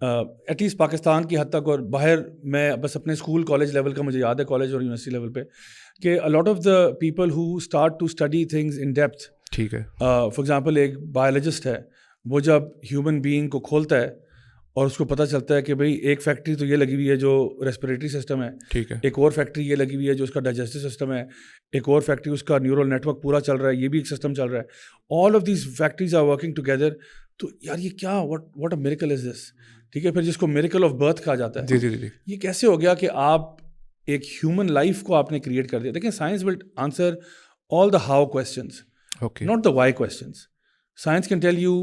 ایٹ لیسٹ پاکستان کی حد تک, اور باہر میں بس اپنے اسکول کالج لیول کا مجھے یاد ہے, کالج اور یونیورسٹی لیول پہ, کہ a lot of the people who start to study things in depth, ٹھیک ہے, فار ایگزامپل ایک بایولوجسٹ ہے, وہ جب ہیومن بینگ کو کھولتا ہے اور اس کو پتہ چلتا ہے کہ بھئی ایک فیکٹری تو یہ لگی ہوئی ہے جو ریسپریٹری سسٹم ہے, ٹھیک ہے, ایک اور فیکٹری یہ لگی ہوئی ہے جو اس کا ڈائجسٹو سسٹم ہے, ایک اور فیکٹری اس کا نیورل نیٹ ورک پورا چل رہا ہے, یہ بھی ایک سسٹم چل رہا ہے, all of these factories are working together. تو یار یہ کیا, واٹ اے میریکل از دس. ٹھیک ہے, پھر جس کو میریکل آف برتھ کہا جاتا ہے. جی جی جی, یہ کیسے ہو گیا کہ آپ ایک ہیومن لائف کو آپ نے کریٹ کر دیا. دیکھیں, science will answer all the how questions, okay, not the why questions. Science can tell you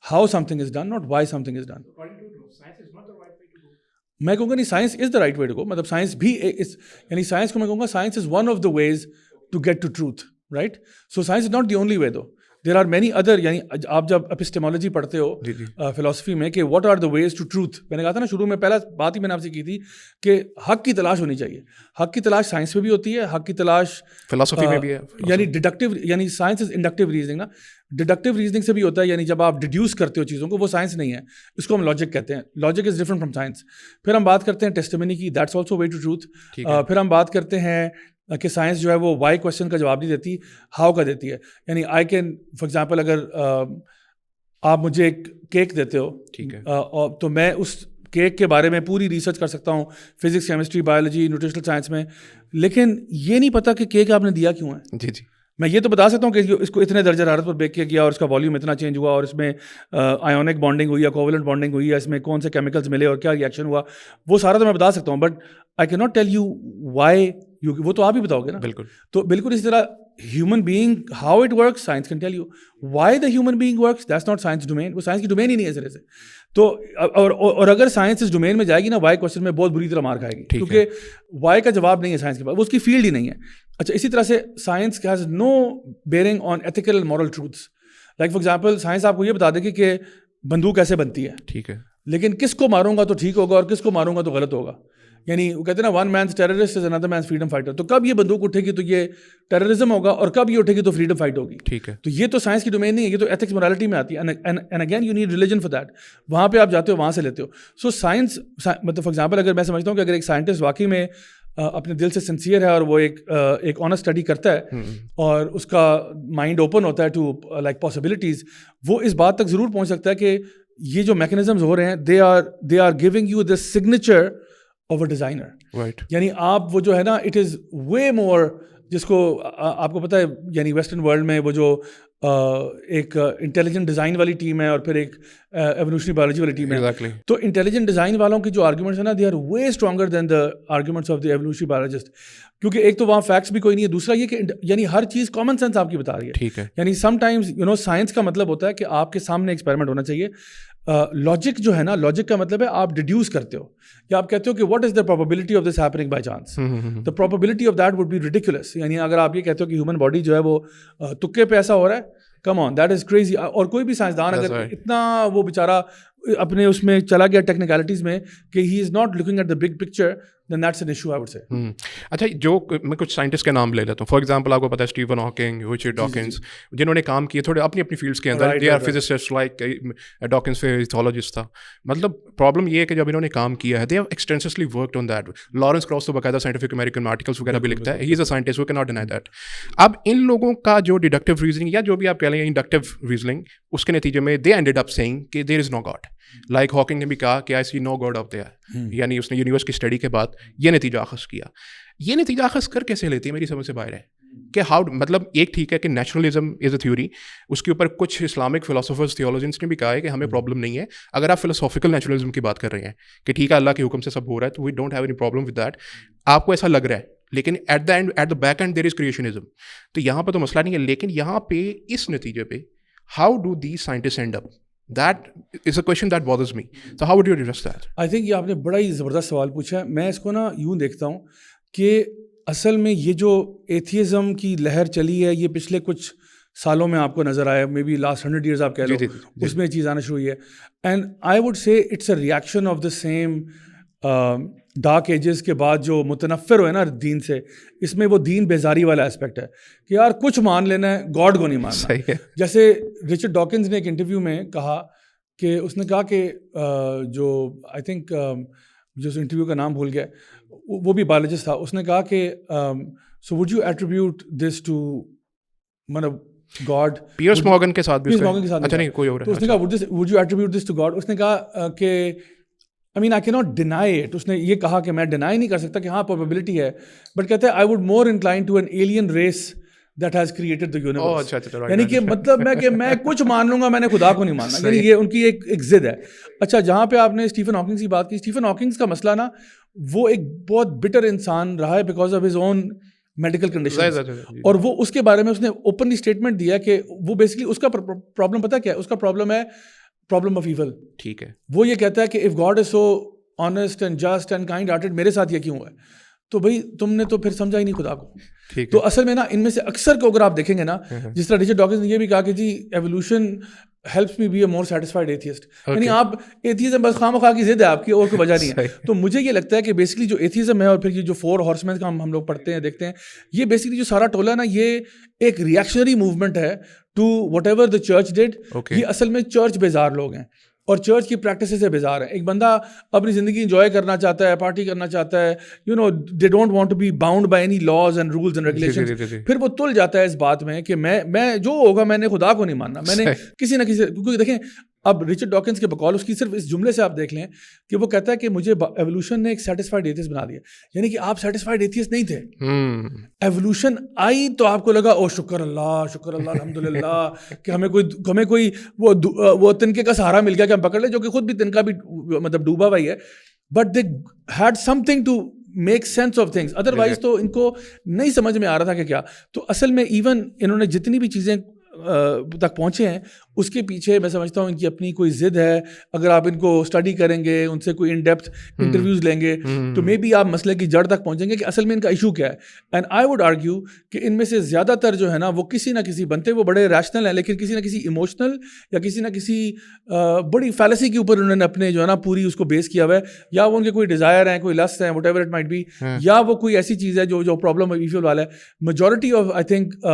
how something is done, not why something is done. میں کہوں گا نہیں, science is the right way to go. مطلب science بھی یعنی science کو میں کہوں گا science is one of the ways to get to truth, right. So science is not the only way though, there are many other. یعنی آپ جب اپسٹیمولوجی پڑھتے ہو فلاسفی میں کہ what are the ways to truth, میں نے کہا تھا نا شروع میں, پہلا بات ہی میں نے آپ سے کی تھی کہ حق کی تلاش ہونی چاہیے. حق کی تلاش سائنس میں بھی ہوتی ہے, حق کی تلاش فلاسفی میں بھی ہے. یعنی ڈیڈکٹیو, یعنی سائنس از انڈکٹیو ریزننگ نا, ڈیڈکٹیو ریزننگ سے بھی ہوتا ہے, یعنی جب آپ ڈیڈیوس کرتے ہو چیزوں کو, وہ سائنس نہیں ہے, اس کو ہم لاجک کہتے ہیں. Logic is different from science. پھر ہم بات کرتے ہیں ٹیسٹیمنی کی, that's also way to truth. پھر ہم بات کرتے ہیں کہ سائنس جو ہے وہ وائی کویشچن کا جواب نہیں دیتی, ہاؤ کا دیتی ہے. یعنی آئی کین فار ایگزامپل اگر آپ مجھے ایک کیک دیتے ہو, ٹھیک ہے, تو میں اس کیک کے بارے میں پوری ریسرچ کر سکتا ہوں, physics, chemistry, biology, nutritional science میں, لیکن یہ نہیں پتا کہ کیک آپ نے دیا کیوں ہے. جی جی, میں یہ تو بتا سکتا ہوں کہ اس کو اتنے درجہ حرارت پر بیک کیا گیا اور اس کا والیوم اتنا چینج ہوا اور اس میں آئیونک بانڈنگ ہوئی یا کوولنٹ بانڈنگ ہوئی یا اس میں کون سے کیمیکلز ملے اور کیا ریئیکشن ہوا, وہ سارا تو میں بتا سکتا ہوں, بٹ آئی کی not tell you why you, وہ تو آپ ہی بتاؤ گے نا. بالکل. تو بالکل اسی طرح human being how it works, science can tell you why the human being works, that's not science domain, وہ سائنس کی ڈومین ہی نہیں ہے سرے سے. تو اور اگر سائنس اس ڈومین میں جائے گی نا, وائی کوشچن میں بہت بری طرح مار کھائے گی, کیونکہ وائی کا جواب نہیں ہے سائنس کے پاس, وہ اس کی فیلڈ ہی نہیں ہے. اچھا, اسی طرح سے science has no bearing on ethical and moral truths. Like for example science آپ کو یہ بتا دے گی کہ بندوق کیسے بنتی ہے, ٹھیک ہے, لیکن کس کو ماروں گا تو ٹھیک ہوگا اور کس کو ماروں گا تو غلط ہوگا. یعنی وہ کہتے ہیں نا ون مینس ٹیررسٹ از اندر مینس فریڈم فائٹر. تو کب یہ بندوق اٹھے گی تو یہ ٹیررزم ہوگا, اور کب یہ اٹھے گی تو فریڈم فائٹ ہوگی. ٹھیک ہے. تو یہ تو سائنس کی ڈومین نہیں ہے, یہ تو ایتھکس مورالٹی میں آتی ہے. And again you need religion for that. وہاں پہ آپ جاتے ہو, وہاں سے لیتے ہو. سو سائنس مطلب فار ایگزامپل اگر میں سمجھتا ہوں کہ اگر ایک سائنٹسٹ واقعی میں اپنے دل سے سنسیئر ہے اور وہ ایک آنیسٹ اسٹڈی کرتا ہے اور اس کا مائنڈ اوپن ہوتا ہے ٹو لائک پاسبلٹیز, وہ اس بات تک ضرور پہنچ سکتا ہے کہ یہ جو میکینزمز ہو رہے ہیں they are giving you the signature of a designer, right. یعنی آپ وہ جو ہے نا, اٹ از وے مور, جس کو آپ کو پتہ ہے یعنی ویسٹرن ورلڈ میں وہ جو ایک انٹیلیجنٹ ڈیزائن والی ٹیم ہے اور پھر ایک ایوولوشنری بایولوجی والی ٹیم ہے. تو انٹیلیجنٹ ڈیزائن والوں کی جو آرگومنٹس ہیں نا, they are way stronger than the arguments of the evolutionary biologist, کیونکہ ایک تو وہاں فیکٹس بھی کوئی نہیں ہے, دوسرا یہ کہ یعنی ہر چیز کامن سینس آپ کی بتا رہی ہے. ٹھیک ہے. یعنی sometimes you know science کا مطلب ہوتا ہے کہ آپ کے سامنے ایکسپیریمنٹ ہونا چاہیے. لاجک جو ہے نا, لاجک کا مطلب ہے آپ ڈیڈیوس کرتے ہو یا آپ کہتے ہو کہ what is the probability of this happening by chance. The probability of that would be ridiculous. یعنی اگر آپ یہ کہتے ہو کہ ہیومن باڈی جو ہے وہ تکے پہ ایسا ہو رہا ہے, کم آن, دیٹ از کریزی. اور کوئی بھی سائنسدان اگر اتنا وہ بیچارہ اپنے اس میں چلا گیا ٹیکنیکلٹیز میں کہ he is not looking at the big picture, then that's an issue I would say. اچھا, جو میں کچھ سائنٹسٹ کے نام لے لیتا ہوں. فار ایگزامپل آپ کو پتا ہے اسٹیفن ہاکنگ, رچرڈ ڈاکنز, جنہوں نے کام کیے تھوڑے اپنی اپنی فیلڈس کے اندر, they are physicists. Like Dawkins physiologist تھا. مطلب پرابلم یہ ہے کہ جب انہوں نے کام کیا ہے, they have extensively worked on that. Lawrence Krauss تو باقاعدہ سائنٹیفک امیریکن آرٹیکلس وغیرہ بھی لکھتا ہے. He is a scientist, we can not deny that. اب ان لوگوں کا جو ڈیڈکٹیو ریزننگ یا جو بھی آپ کہہ لیں انڈکٹیو ریزننگ, اس کے نتیجے میں دے اینڈیڈ اپ سیئنگ کہ there is know God. Like Hawking نے بھی کہا کہ آئی سی نو گاڈ آف دیئر, یعنی اس نے یونیورس کی اسٹڈی کے بعد یہ نتیجہ اخذ کیا. یہ نتیجہ اخذ کر کیسے لیتی ہے میری سمجھ سے باہر ہے کہ ہاؤ, مطلب ایک ٹھیک ہے کہ نیچرلزم از اے تھیوری, اس کے اوپر کچھ اسلامک فلاسفرز تھیولوجنس نے بھی کہا ہے کہ ہمیں پرابلم نہیں ہے اگر آپ فلاسافیکل نیچرلزم کی بات کر رہے ہیں کہ ٹھیک ہے اللہ کے حکم سے سب ہو رہا ہے تو we don't have any problem with that, آپ کو ایسا لگ رہا ہے, لیکن at the end at the back end there is creationism. تو یہاں پہ تو مسئلہ نہیں ہے, لیکن یہاں پہ اس نتیجے پہ how do these scientist and up, that is a question that bothers me. So how would you address that? I think یہ آپ نے بڑا ہی زبردست سوال پوچھا ہے. میں اس کو نا یوں دیکھتا ہوں کہ اصل میں یہ جو ایتھیزم کی لہر چلی ہے یہ پچھلے کچھ سالوں میں آپ کو نظر آیا, مے بی لاسٹ 100 years آپ کہہ لو, اس میں چیز آنا شروع ہوئی ہے. And I would say it's a reaction of the same dark ages کے بعد جو متنفر ہوئے نا دین سے, اس میں وہ دین بیزاری والا اسپیکٹ ہے کہ یار کچھ مان لینا ہے, گاڈ کو نہیں ماننا. جیسے رچرڈ ڈاکنز نے ایک انٹرویو میں کہا کہ اس نے کہا کہ جو آئی تھنک جو اس انٹرویو کا نام بھول گیا, وہ بھی بایولوجسٹ تھا, اس نے کہا کہ so would you attribute this to مطلب گاڈ, پیئرس مورگن کے ساتھ بھی, اچھا نہیں کوئی اور, تو اس نے کہا would you attribute this to God. اس نے کہا کہ I mean I cannot deny it. اس نے یہ کہا کہ میں ڈینائی نہیں کر سکتا کہ ہاں پروبیبلٹی ہے, بٹ کہتے ہیں I would more inclined to an alien race that has created the universe. یعنی کہ مطلب میں کچھ مان لوں گا, میں نے خدا کو نہیں ماننا, یعنی یہ ان کی ایک ضد ہے. اچھا جہاں پہ آپ نے اسٹیفن ہاکنگز کی بات کی, اسٹیفن ہاکنگز کا مسئلہ نا وہ ایک بہت بٹر انسان رہا ہے because of his own medical condition, اور وہ اس کے بارے میں اس نے اوپنلی اسٹیٹمنٹ دیا کہ وہ بیسکلی اس کا پرابلم پتہ کیا ہے, اس کا پرابلم ہے پرابلم آف ایول. ٹھیک ہے, وہ یہ کہتا ہے کہ if God is so honest and just and kind hearted, میرے ساتھ یہ کیوں ہے, تو بھائی تم نے تو پھر سمجھا ہی نہیں خدا کو. تو اصل میں نا ان میں سے اکثر کو اگر آپ دیکھیں گے نا, جس طرح رچرڈ ڈاکنز نے یہ بھی کہا کہ جی evolution helps me be a more satisfied atheist, یعنی آپ ایتھیزم بس خواہ کی ضد ہے آپ کی, اور کوئی وجہ نہیں ہے. تو مجھے یہ لگتا ہے کہ بیسکلی جو ایتھیزم ہے اور پھر یہ جو 4 ہارسمین کا ہم لوگ پڑھتے ہیں دیکھتے ہیں, یہ بیسکلی جو سارا ٹولہ نا یہ ایک ریئیکشنری موومنٹ ہے to whatever the church did. یہ اصل میں چرچ بیزار لوگ ہیں اور چرچ کی پریکٹسز سے بیزار ہے. ایک بندہ اپنی زندگی انجوائے کرنا چاہتا ہے, پارٹی کرنا چاہتا ہے, you know they don't want to be bound by any laws and rules and regulations. پھر وہ تل جاتا ہے اس بات میں کہ میں جو ہوگا میں نے خدا کو نہیں ماننا, میں نے کسی نہ کسی, کیونکہ دیکھیں اب رچرڈ ڈاکنز کے بقول اس کی صرف اس جملے سے آپ دیکھ لیں کہ وہ کہتا ہے کہ مجھے ایولیوشن نے ایک سیٹسفائڈ ایتھیسٹ بنا دیا. یعنی کہ آپ سیٹسفائڈ ایتھیسٹ نہیں تھے, ایولیوشن آئی تو آپ کو لگا او شکر اللہ الحمدللہ کہ ہمیں کوئی وہ تنکے کا سہارا مل گیا کہ ہم پکڑ لیں, جو کہ خود بھی تنکا بھی مطلب ڈوبا ہوا ہی ہے, but they had something to make sense of things, otherwise تو ان کو نہیں سمجھ میں آ رہا تھا کہ کیا. تو اصل میں ایون انہوں نے جتنی بھی چیزیں تک پہنچے ہیں اس کے پیچھے میں سمجھتا ہوں ان کی اپنی کوئی ضد ہے. اگر آپ ان کو اسٹڈی کریں گے, ان سے کوئی ان ڈیپتھ انٹرویوز لیں گے, تو مے بی آپ مسئلے کی جڑ تک پہنچیں گے کہ اصل میں ان کا ایشو کیا ہے. اینڈ آئی ووڈ آرگیو کہ ان میں سے زیادہ تر جو ہے نا وہ کسی نہ کسی بنتے وہ بڑے ریشنل ہیں, لیکن کسی نہ کسی ایموشنل یا کسی نہ کسی بڑی فیلسی کے اوپر انہوں نے اپنے جو ہے نا پوری اس کو بیس کیا ہوا ہے. یا وہ ان کے کوئی ڈیزائر ہیں, کوئی لسٹ ہیں, whatever it might be, یا وہ کوئی ایسی چیز ہے جو پرابلم ایفیول والا ہے. Majority of I think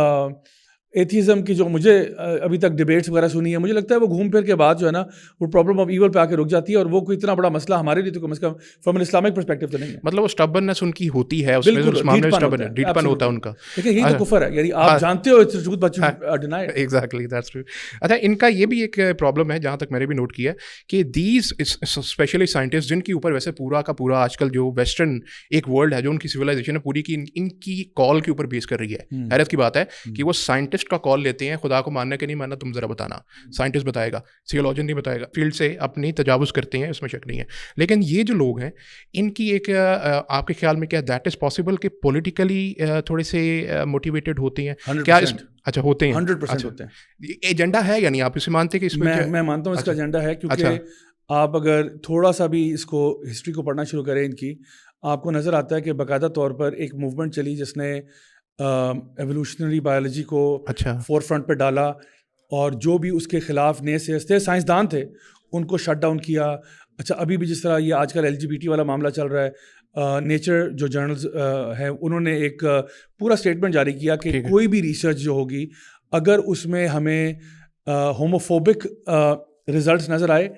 atheism کی جو مجھے ابھی تک ڈبیٹس وغیرہ سنی ہے, مجھے لگتا ہے وہ گھوم پھر کے بعد جو ہے نا وہ پرابلم آف ایول پہ آ کے رک جاتی ہے, اور وہ کوئی اتنا بڑا مسئلہ ہمارے لیے تو کم از کم فرام این اسلامک پرسپیکٹو تو نہیں ہے. مطلب وہ اسٹبرنس ان کی ہوتی ہے, اس میں اس معاملے میں اسٹبرن ڈیٹپن ہوتا ہے ان کا, لیکن یہی تو کفر ہے, یعنی آپ جانتے ہو it's truth but you deny it. Exactly that's true. اچھا ان کا یہ بھی ایک پرابلم ہے جہاں تک میں نے بھی نوٹ کیا کہ دیز اسپیشلی سائنٹسٹ جن کے اوپر ویسے پورا کا پورا آج کل جو ویسٹرن ایک ورلڈ ہے جو ان کی سویلائزیشن ہے پوری کی ان کی کال کے اوپر بیس کر رہی ہے. حیرت کی بات ہے کہ وہ سائنٹسٹ کا کال لیتے ہیں, خدا کو ماننا کہ نہیں ماننا تم ذرا بتانا, سائنٹسٹ بتائے گا, تھیولوجن نہیں بتائے گا, فیلڈ سے اپنی تجاوز کرتے ہیں, اس میں شک نہیں ہے. لیکن یہ جو لوگ ہیں ان کی ایک آپ کے خیال میں کیا دیٹ از پاسبل کہ پولیٹیکلی تھوڑے سے موٹیویٹڈ ہوتے ہیں کیا؟ اچھا ہوتے ہیں 100% ہوتے ہیں. ایجنڈا ہے یعنی آپ اسے مانتے کہ اس میں میں مانتا ہوں اس کا ایجنڈا ہے, کیونکہ آپ اگر تھوڑا سا بھی اس کو ہسٹری کو پڑھنا شروع کریں ان کی, آپ کو نظر آتا ہے کہ باقاعدہ طور پر ایک موومنٹ چلی جس نے ایولیوشنری بایولوجی کو فور فرنٹ پہ ڈالا, اور جو بھی اس کے خلاف نئے سے سائنسدان تھے ان کو شٹ ڈاؤن کیا. اچھا ابھی بھی جس طرح یہ آج کل LGBT والا معاملہ چل رہا ہے, نیچر جو جرنلز ہیں انہوں نے ایک پورا اسٹیٹمنٹ جاری کیا کہ کوئی بھی ریسرچ جو ہوگی اگر اس میں ہمیں ہوموفوبک رزلٹس نظر آئے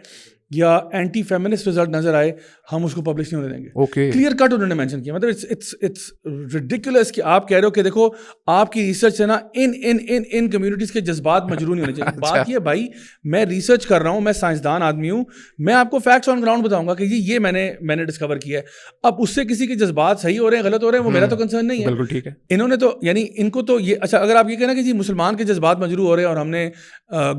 یا اینٹی فیمنسٹ رزلٹ نظر آئے, ہم اس کو پبلش نہیں ہونے دیں گے. اوکے, کلیئر کٹ انہوں نے مینشن کیا. مطلب اٹس ریڈیکولس کہ آپ کہہ رہے ہو کہ دیکھو آپ کی ریسرچ سے نا ان کمیونٹیز کے جذبات مجروح نہیں ہونے چاہیے. بات یہ بھائی میں ریسرچ کر رہا ہوں, میں سائنسدان آدمی ہوں, میں آپ کو فیکٹس آن گراؤنڈ بتاؤں گا کہ یہ میں نے ڈسکور کیا ہے. اب اس سے کسی کے جذبات صحیح ہو رہے ہیں غلط ہو رہے ہیں وہ میرا تو کنسرن نہیں ہے. بالکل ٹھیک ہے. انہوں نے تو یعنی ان کو تو یہ اچھا اگر آپ یہ کہنا کہ جی مسلمان کے جذبات مجروح ہو رہے ہیں اور ہم نے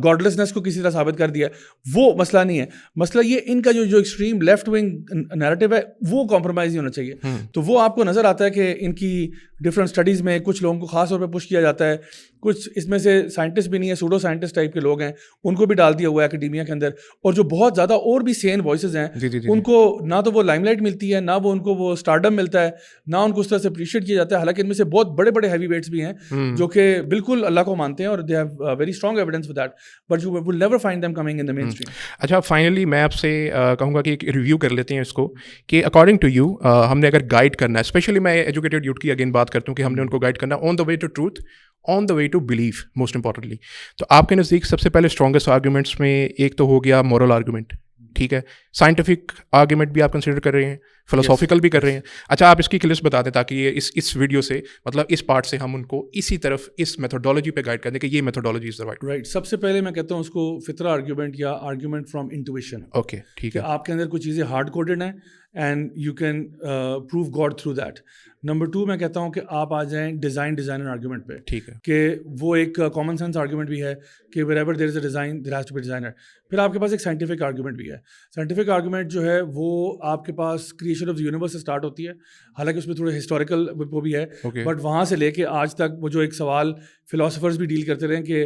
گاڈلیسنس کو کسی طرح ثابت کر دیا, وہ مسئلہ نہیں ہے. مسئلہ یہ ان کا جو ایکسٹریم لیفٹ ونگ نیریٹو ہے وہ کمپرومائز نہیں ہونا چاہیے. تو وہ آپ کو نظر آتا ہے کہ ان کی ڈفرینٹ اسٹڈیز میں کچھ لوگوں کو خاص طور پہ پش کیا جاتا ہے, کچھ اس میں سے سائنٹسٹ بھی نہیں ہے, سوڈو سائنٹسٹ ٹائپ کے لوگ ہیں, ان کو بھی ڈال دیا ہوا ہے اکیڈیمیا کے اندر. اور جو بہت زیادہ اور بھی سین وائسز ہیں ان کو نہ تو وہ لائم لائٹ ملتی ہے, نہ وہ ان کو وہ اسٹارڈم ملتا ہے, نہ ان کو اس طرح سے اپریشیٹ کیا جاتا ہے. حالانکہ ان میں سے بہت بڑے بڑے ہیوی ویٹس بھی ہیں جو کہ بالکل اللہ کو مانتے ہیں اور they have very strong evidence for that, but you will never find them coming in the mainstream. اچھا, فائنلی میں آپ سے کہوں گا کہ ایک ریویو کر لیتے ہیں اس کو کہ اکارڈنگ ٹو یو ہم نے اگر گائڈ کرنا ہے, اسپیشلی میں ایجوکیٹڈ یوتھ کی اگین بات کرتا ہوں کہ ہم نے ان کو گائڈ کرنا on the way to truth, on the way to belief most importantly. تو آپ کے نزدیک سب سے پہلے اسٹرانگیسٹ آرگومنٹس میں ایک تو ہو گیا مورل آرگومنٹ, ٹھیک ہے, سائنٹیفک آرگومنٹ بھی آپ کنسیڈر کر رہے ہیں, فلاسافیکل بھی کر رہے ہیں. اچھا, آپ اس کی لسٹ بتا دیں تاکہ یہ اس ویڈیو سے مطلب اس پارٹ سے ہم ان کو اسی طرف اس میتھڈالوجی پہ گائڈ کر دیں کہ یہ میتھڈالوجی از دا رائٹ. سب سے پہلے میں کہتا ہوں اس کو فطرہ آرگومنٹ یا آرگومنٹ فرام انٹویشن. اوکے, ٹھیک ہے. آپ کے اندر کچھ چیزیں ہارڈ کوڈڈ ہیں and you can prove God through that. Number 2 میں کہتا ہوں کہ آپ آ جائیں ڈیزائن آرگومنٹ پہ, ٹھیک ہے, کہ وہ ایک کامن سینس آرگومنٹ بھی ہے کہ wherever there is a design there has to be designer. پھر آپ کے پاس ایک سائنٹیفک آرگومنٹ بھی ہے. سائنٹیفک آرگومنٹ جو ہے وہ آپ کے پاس کریشن آف یونیورس سے اسٹارٹ ہوتی ہے, حالانکہ اس میں تھوڑے ہسٹوریکل وہ بھی ہے, بٹ وہاں سے لے کے آج تک وہ جو ایک سوال فلاسفرز بھی ڈیل کرتے رہے کہ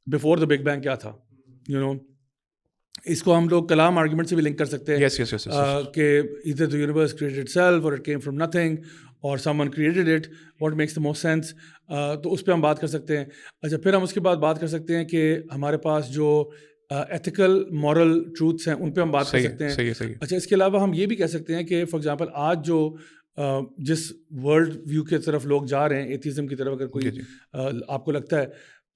بفور دا بگ بینگ کیا تھا, یو نو, اس کو ہم لوگ کلام آرگومنٹ سے بھی لنک کر سکتے ہیں کہ either the universe created itself or it came from nothing or someone created it, what makes the most sense, تو اس پہ ہم بات کر سکتے ہیں. اچھا, پھر ہم اس کے بعد بات کر سکتے ہیں کہ ہمارے پاس جو ایتھیکل مورل ٹروتھس ہیں ان پہ ہم بات کر سکتے ہیں. اچھا, اس کے علاوہ ہم یہ بھی کہہ سکتے ہیں کہ فار ایگزامپل آج جو جس ورلڈ ویو کی طرف لوگ جا رہے ہیں, ایتھیزم کی طرف, اگر کوئی آپ کو لگتا ہے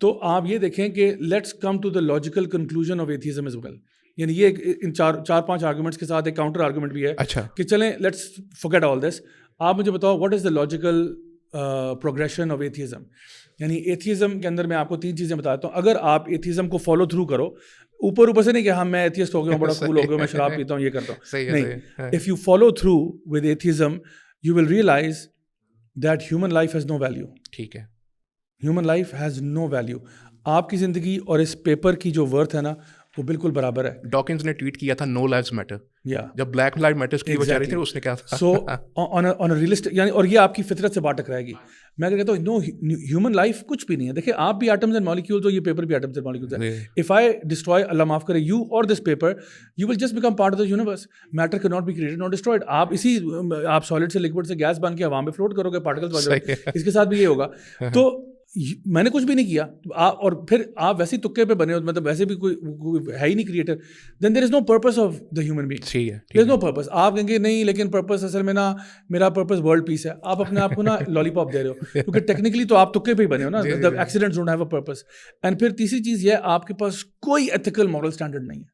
تو آپ یہ دیکھیں کہ let's come to the logical conclusion of atheism as well. یعنی یہ ان 4-5 آرگومنٹس کے ساتھ ایک کاؤنٹر آرگومنٹ بھی ہے. اچھا, کہ چلیں لیٹس فورگیٹ آل دس. آپ مجھے بتاؤ what is the logical progression of atheism. یعنی ایتھیزم کے اندر میں آپ کو 3 چیزیں بتاتا ہوں. اگر آپ ایتھیزم کو فالو تھرو کرو, اوپر سے نہیں کہ ہاں میں ایتھیسٹ ہو گیا ہوں, بڑا کول ہو گیا, میں شراب پیتا ہوں, یہ کرتا ہوں, نہیں. If you follow through with atheism you will realize that human life has no value. ٹھیک ہے, human life has no value. آپ کی زندگی اور اس پیپر کی جو ورتھ ہے نا وہ بالکل برابر ہے. ڈاکنز نے ٹویٹ کیا تھا نو لائفز میٹر, جب بلیک لائف میٹرز کی بچا رہی تھی اس نے کہا تھا. سو آن اے ریئلسٹک, یعنی اور یہ آپ کی فطرت سے بات ٹکرائے گی. میں کہتا ہوں نو, ہیومن لائف کچھ بھی نہیں ہے. دیکھیں آپ بھی ایٹمز اینڈ مالیکیولز ہو, یہ پیپر بھی ایٹمز اینڈ مالیکیولز ہے. اف آئی ڈسٹرائے, اللہ معاف کرے, you or this paper, you will just become part of the universe. Matter can not be created not destroyed. آپ اسی آپ سالڈ سے لکوڈ سے گیس بن کے ہوا میں فلوٹ کرو گے, پارٹیکلز. اس کے ساتھ بھی یہ ہوگا. تو میں نے کچھ بھی نہیں کیا, اور پھر آپ ویسے تکے پہ بنے ہو, مطلب ویسے بھی کوئی ہے ہی نہیں creator, then there is no purpose of the human being. There is no purpose. آپ کہیں گے نہیں لیکن پرپز اصل میں نا میرا پرپز ورلڈ پیس ہے. آپ اپنے آپ کو نا لالی پاپ دے رہے ہو, کیونکہ ٹیکنیکلی تو آپ تکے پہ ہی بنے ہو نا. The accidents don't have a purpose. And پھر تیسری چیز یہ, آپ کے پاس کوئی ایتھیکل مورل اسٹینڈرڈ نہیں ہے,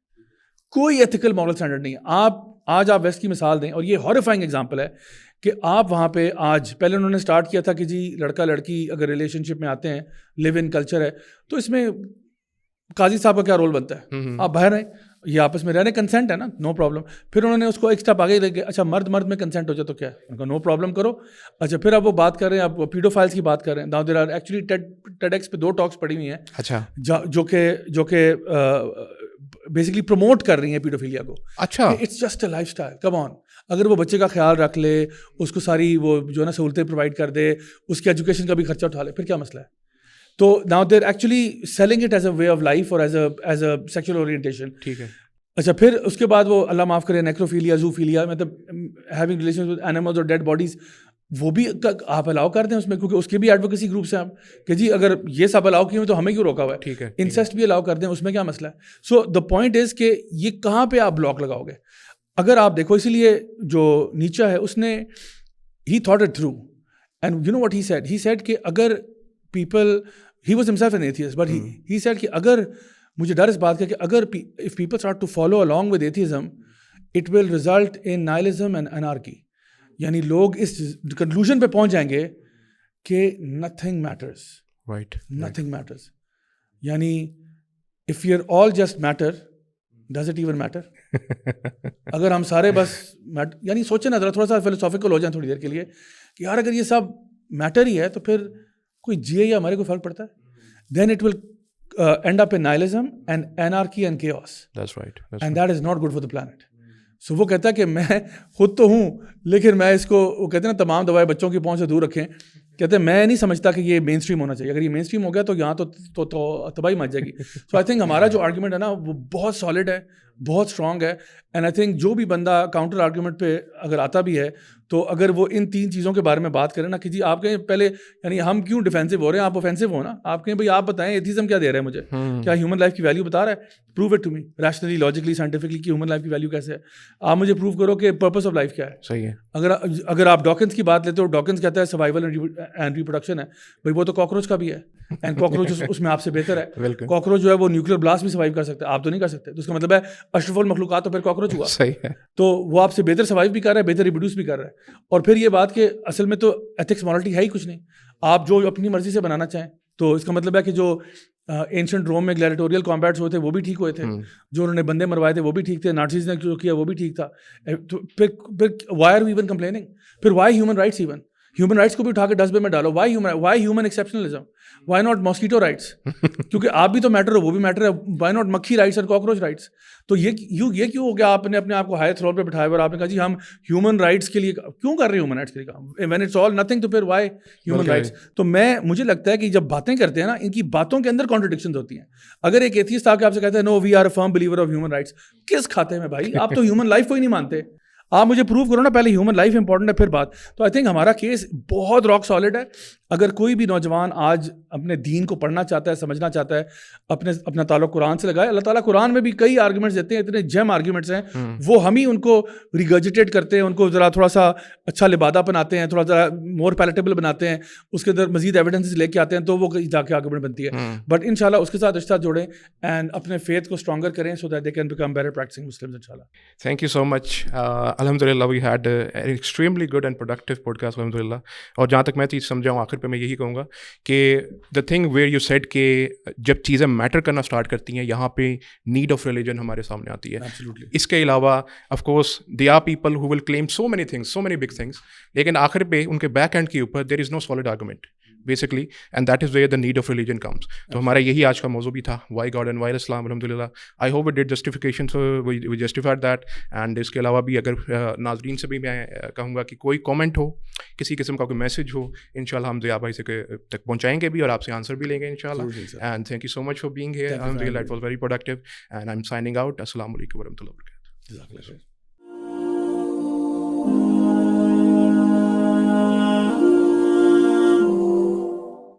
کوئی ایتھیکل مورل اسٹینڈرڈ نہیں ہے. آپ آج آپ ویسٹ کی مثال دیں, اور یہ ہاریفائنگ ایگزامپل ہے کہ آپ وہاں پہ آج, پہلے انہوں نے اسٹارٹ کیا تھا کہ جی لڑکا لڑکی اگر ریلیشن شپ میں آتے ہیں, لیو ان کلچر ہے, تو اس میں قاضی صاحب کا کیا رول بنتا ہے؟ آپ باہر ہیں, یہ آپس میں رہنے, کنسنٹ ہے نا, نو پرابلم. پھر انہوں نے اس کو ایک اسٹیپ آگے لے کے, اچھا مرد میں کنسنٹ ہو جائے تو کیا ہے, نو پرابلم کرو. اچھا, پھر اب وہ بات کر رہے ہیں, آپ پیڈو فائلس کی بات کر رہے ہیں. Now there are actually TEDx پہ 2 ٹاکس پڑی ہوئی ہیں, اچھا, جو کہ بیسکلی پروموٹ کر رہی ہیں پیڈوفیلیا کو. اچھا, it's just a lifestyle, come on. اگر وہ بچے کا خیال رکھ لے, اس کو ساری وہ جو ہے نا سہولتیں پرووائڈ کر دے, اس کی ایجوکیشن کا بھی خرچہ اٹھا لے, پھر کیا مسئلہ ہے؟ تو now there actually selling it as a way of life اور ایز اے سیکشل اورینٹیشن. ٹھیک ہے. اچھا, پھر اس کے بعد وہ اللہ معاف کرے نیکروفیلیا, زوفیلیا, مطلب ہیونگ ریلیشن ود اینیملز اور ڈیڈ باڈیز, وہ بھی آپ الاؤ کر دیں اس میں, کیونکہ اس کے بھی ایڈوکیسی گروپس ہیں کہ جی اگر یہ سب الاؤ کیے ہوئے تو ہمیں کیوں روکا ہوا ہے. ٹھیک ہے. انسیسٹ بھی الاؤ کر دیں, اس میں کیا مسئلہ ہے؟ سو دا پوائنٹ از کہ یہ کہاں پہ آپ بلاک لگاؤ گے. اگر آپ دیکھو, اسی لیے جو نیچے ہے اس نے he thought it through, and you know what he said کہ اگر people, he was himself an atheist, but he said کہ اگر مجھے ڈر اس بات کا کہ اگر if people start to follow along with atheism, it will result in nihilism and anarchy. یعنی لوگ اس کنکلوژن پہ پہنچ جائیں گے کہ nothing matters. Right. Nothing matters. یعنی if we are all just matter, does it even matter? اگر ہم سارے بس یعنی سوچیں نا ذرا تھوڑا سا فلسافیکل ہو جائیں تھوڑی دیر کے لیے کہ یار اگر یہ سب میٹر ہی ہے تو پھر کوئی جیے یا ہمارے کوئی فرق پڑتا ہے؟ Then it will end up in nihilism and anarchy and chaos. That's right. And that is not good for the planet. So وہ کہتا ہے کہ میں خود تو ہوں لیکن میں اس کو وہ کہتے ہیں نا تمام دوائیں بچوں کی پہنچ سے دور رکھیں. کہتے ہیں میں نہیں سمجھتا کہ یہ مین اسٹریم ہونا چاہیے. اگر یہ مین اسٹریم ہو گیا تو یہاں تو تباہی مچ جائے گی. سو آئی تھنک ہمارا جو آرگیومنٹ ہے نا وہ بہت سالڈ ہے, بہت اسٹرانگ ہے. اینڈ آئی تھنک جو بھی بندہ کاؤنٹر آرگیومنٹ پہ اگر آتا بھی ہے تو اگر وہ ان 3 چیزوں کے بارے میں بات کریں نا کہ جی آپ کہیں پہلے یعنی ہم کیوں ڈیفینسو ہو رہے ہیں, آپ اوفینسو ہو نا, آپ کہیں بھائی آپ بتائیں ایتھیزم کیا دے رہے ہیں مجھے, کیا ہیومن لائف کی ویلیو بتا رہا ہے, prove it to me rationally logically scientifically کہ ہیومن لائف کی ویلیو کیسے ہے. آپ مجھے پروو کرو کہ پرپز آف لائف کیا ہے. صحیح ہے. اگر آپ ڈاکنز کی بات لیتے ہو, ڈاکنز کہتا ہے سروائیول اینڈ ریپروڈکشن ہے. بھائی وہ تو کاکروچ کا بھی ہے اینڈ کاکروچ اس میں آپ سے بہتر ہے. کاکروچ جو ہے وہ نیوکلیر بلاسٹ بھی سروائیو کر سکتا ہے, آپ تو نہیں کر سکتے. تو اس کا مطلب ہے اشرف المخلوقات تو پھر کاکروچ ہوا. صحیح ہے. تو وہ آپ سے بہتر سروائیو بھی کر رہا ہے, بہتر ریپروڈیوس بھی کر رہا ہے. اور پھر یہ بات کہ اصل میں تو ایتھکس مورالٹی ہے ہی کچھ نہیں, آپ جو اپنی مرضی سے بنانا چاہیں. تو اس کا مطلب ہے کہ جو اینشنٹ روم میں گلیڈیٹوریل کامبیٹس ہوئے تھے وہ بھی ٹھیک ہوئے تھے, جو انہوں نے بندے مروائے تھے وہ بھی ٹھیک تھے, نازیز نے جو کیا وہ بھی ٹھیک تھا. تو پھر why are we even complaining, پھر why human rights, even human rights کو بھی اٹھا کے ڈسٹ بن میں ڈالو. Why human exceptionalism, why not mosquito rights, کیونکہ آپ بھی تو میٹر ہو وہ بھی میٹر ہے. وائی ناٹ مکھی رائٹس اور کاکروچ رائٹس. تو یہ کیوں ہو گیا آپ نے اپنے آپ کو ہائی تھرون پہ بٹھایا ہوا اور آپ نے کہا جی ہم ہیومن رائٹس کے لیے کیوں کر رہے ہیں, ہیومن رائٹس کے لیے کام, وین اٹس آل نتھنگ, تو پھر وائی ہیومن رائٹس. تو مجھے لگتا ہے کہ جب باتیں کرتے ہیں نا ان کی باتوں کے اندر کانٹرڈکشنز ہوتی ہیں. اگر ایک ایتھیسٹ آ کے آپ سے کہتا ہے no we are a firm believer of human rights, کس کھاتے میں بھائی, آپ تو ہیومن لائف کو ہی نہیں مانتے. آپ مجھے پروو کرو نا پہلے ہیومن لائف امپورٹنٹ ہے پھر بات. تو آئی تھنک ہمارا کیس بہت راک سالڈ ہے. اگر کوئی بھی نوجوان آج اپنے دین کو پڑھنا چاہتا ہے, سمجھنا چاہتا ہے, اپنا تعلق قرآن سے لگائے. اللہ تعالیٰ قرآن میں بھی کئی آرگومنٹس دیتے ہیں, اتنے جیم آرگومنٹس ہیں, وہ ہم ہی ان کو ریگرجیٹیٹ کرتے ہیں, ان کو ذرا تھوڑا سا اچھا لبادہ بناتے ہیں, تھوڑا ذرا مور پیلیٹیبل بناتے ہیں, اس کے اندر مزید ایویڈنس لے کے آتے ہیں, تو وہ جا کے آرگومنٹ بنتی ہے. بٹ ان شاء اللہ اس کے ساتھ رشتہ جوڑیں اینڈ اپنے فیتھ کو اسٹرانگر کریں so that they can become better practicing Muslims ان شاء اللہ. Thank you so much. الحمد للہ we had extremely good and productive podcast الحمد للہ. اور جہاں تک میں چیز سمجھاؤں آخر پہ میں یہی کہوں گا کہ the thing where you said کہ جب چیزیں میٹر کرنا اسٹارٹ کرتی ہیں یہاں پہ نیڈ آف ریلیجن ہمارے سامنے آتی ہے. اس کے علاوہ of course they are people who will claim so many things, so many big things, لیکن آخر پہ ان کے بیک اینڈ کے اوپر there is no solid argument basically, and that is where the need of religion comes. تو ہمارا یہی آج کا موضوع بھی تھا, why God and why Islam. الحمد للہ I hope it did justification, we justified that. And اس کے علاوہ بھی اگر ناظرین سے بھی میں کہوں گا کہ کوئی کامنٹ ہو, کسی قسم کا کوئی میسج ہو, ان شاء اللہ ہم ضیاء بھائی سے تک پہنچائیں گے بھی اور آپ سے آنسر بھی لیں گے ان شاء اللہ. And thank you so much for being here. الحمد للہ it was very productive and I am signing out. السلام علیکم ورحمۃ اللہ وبرکاتہ.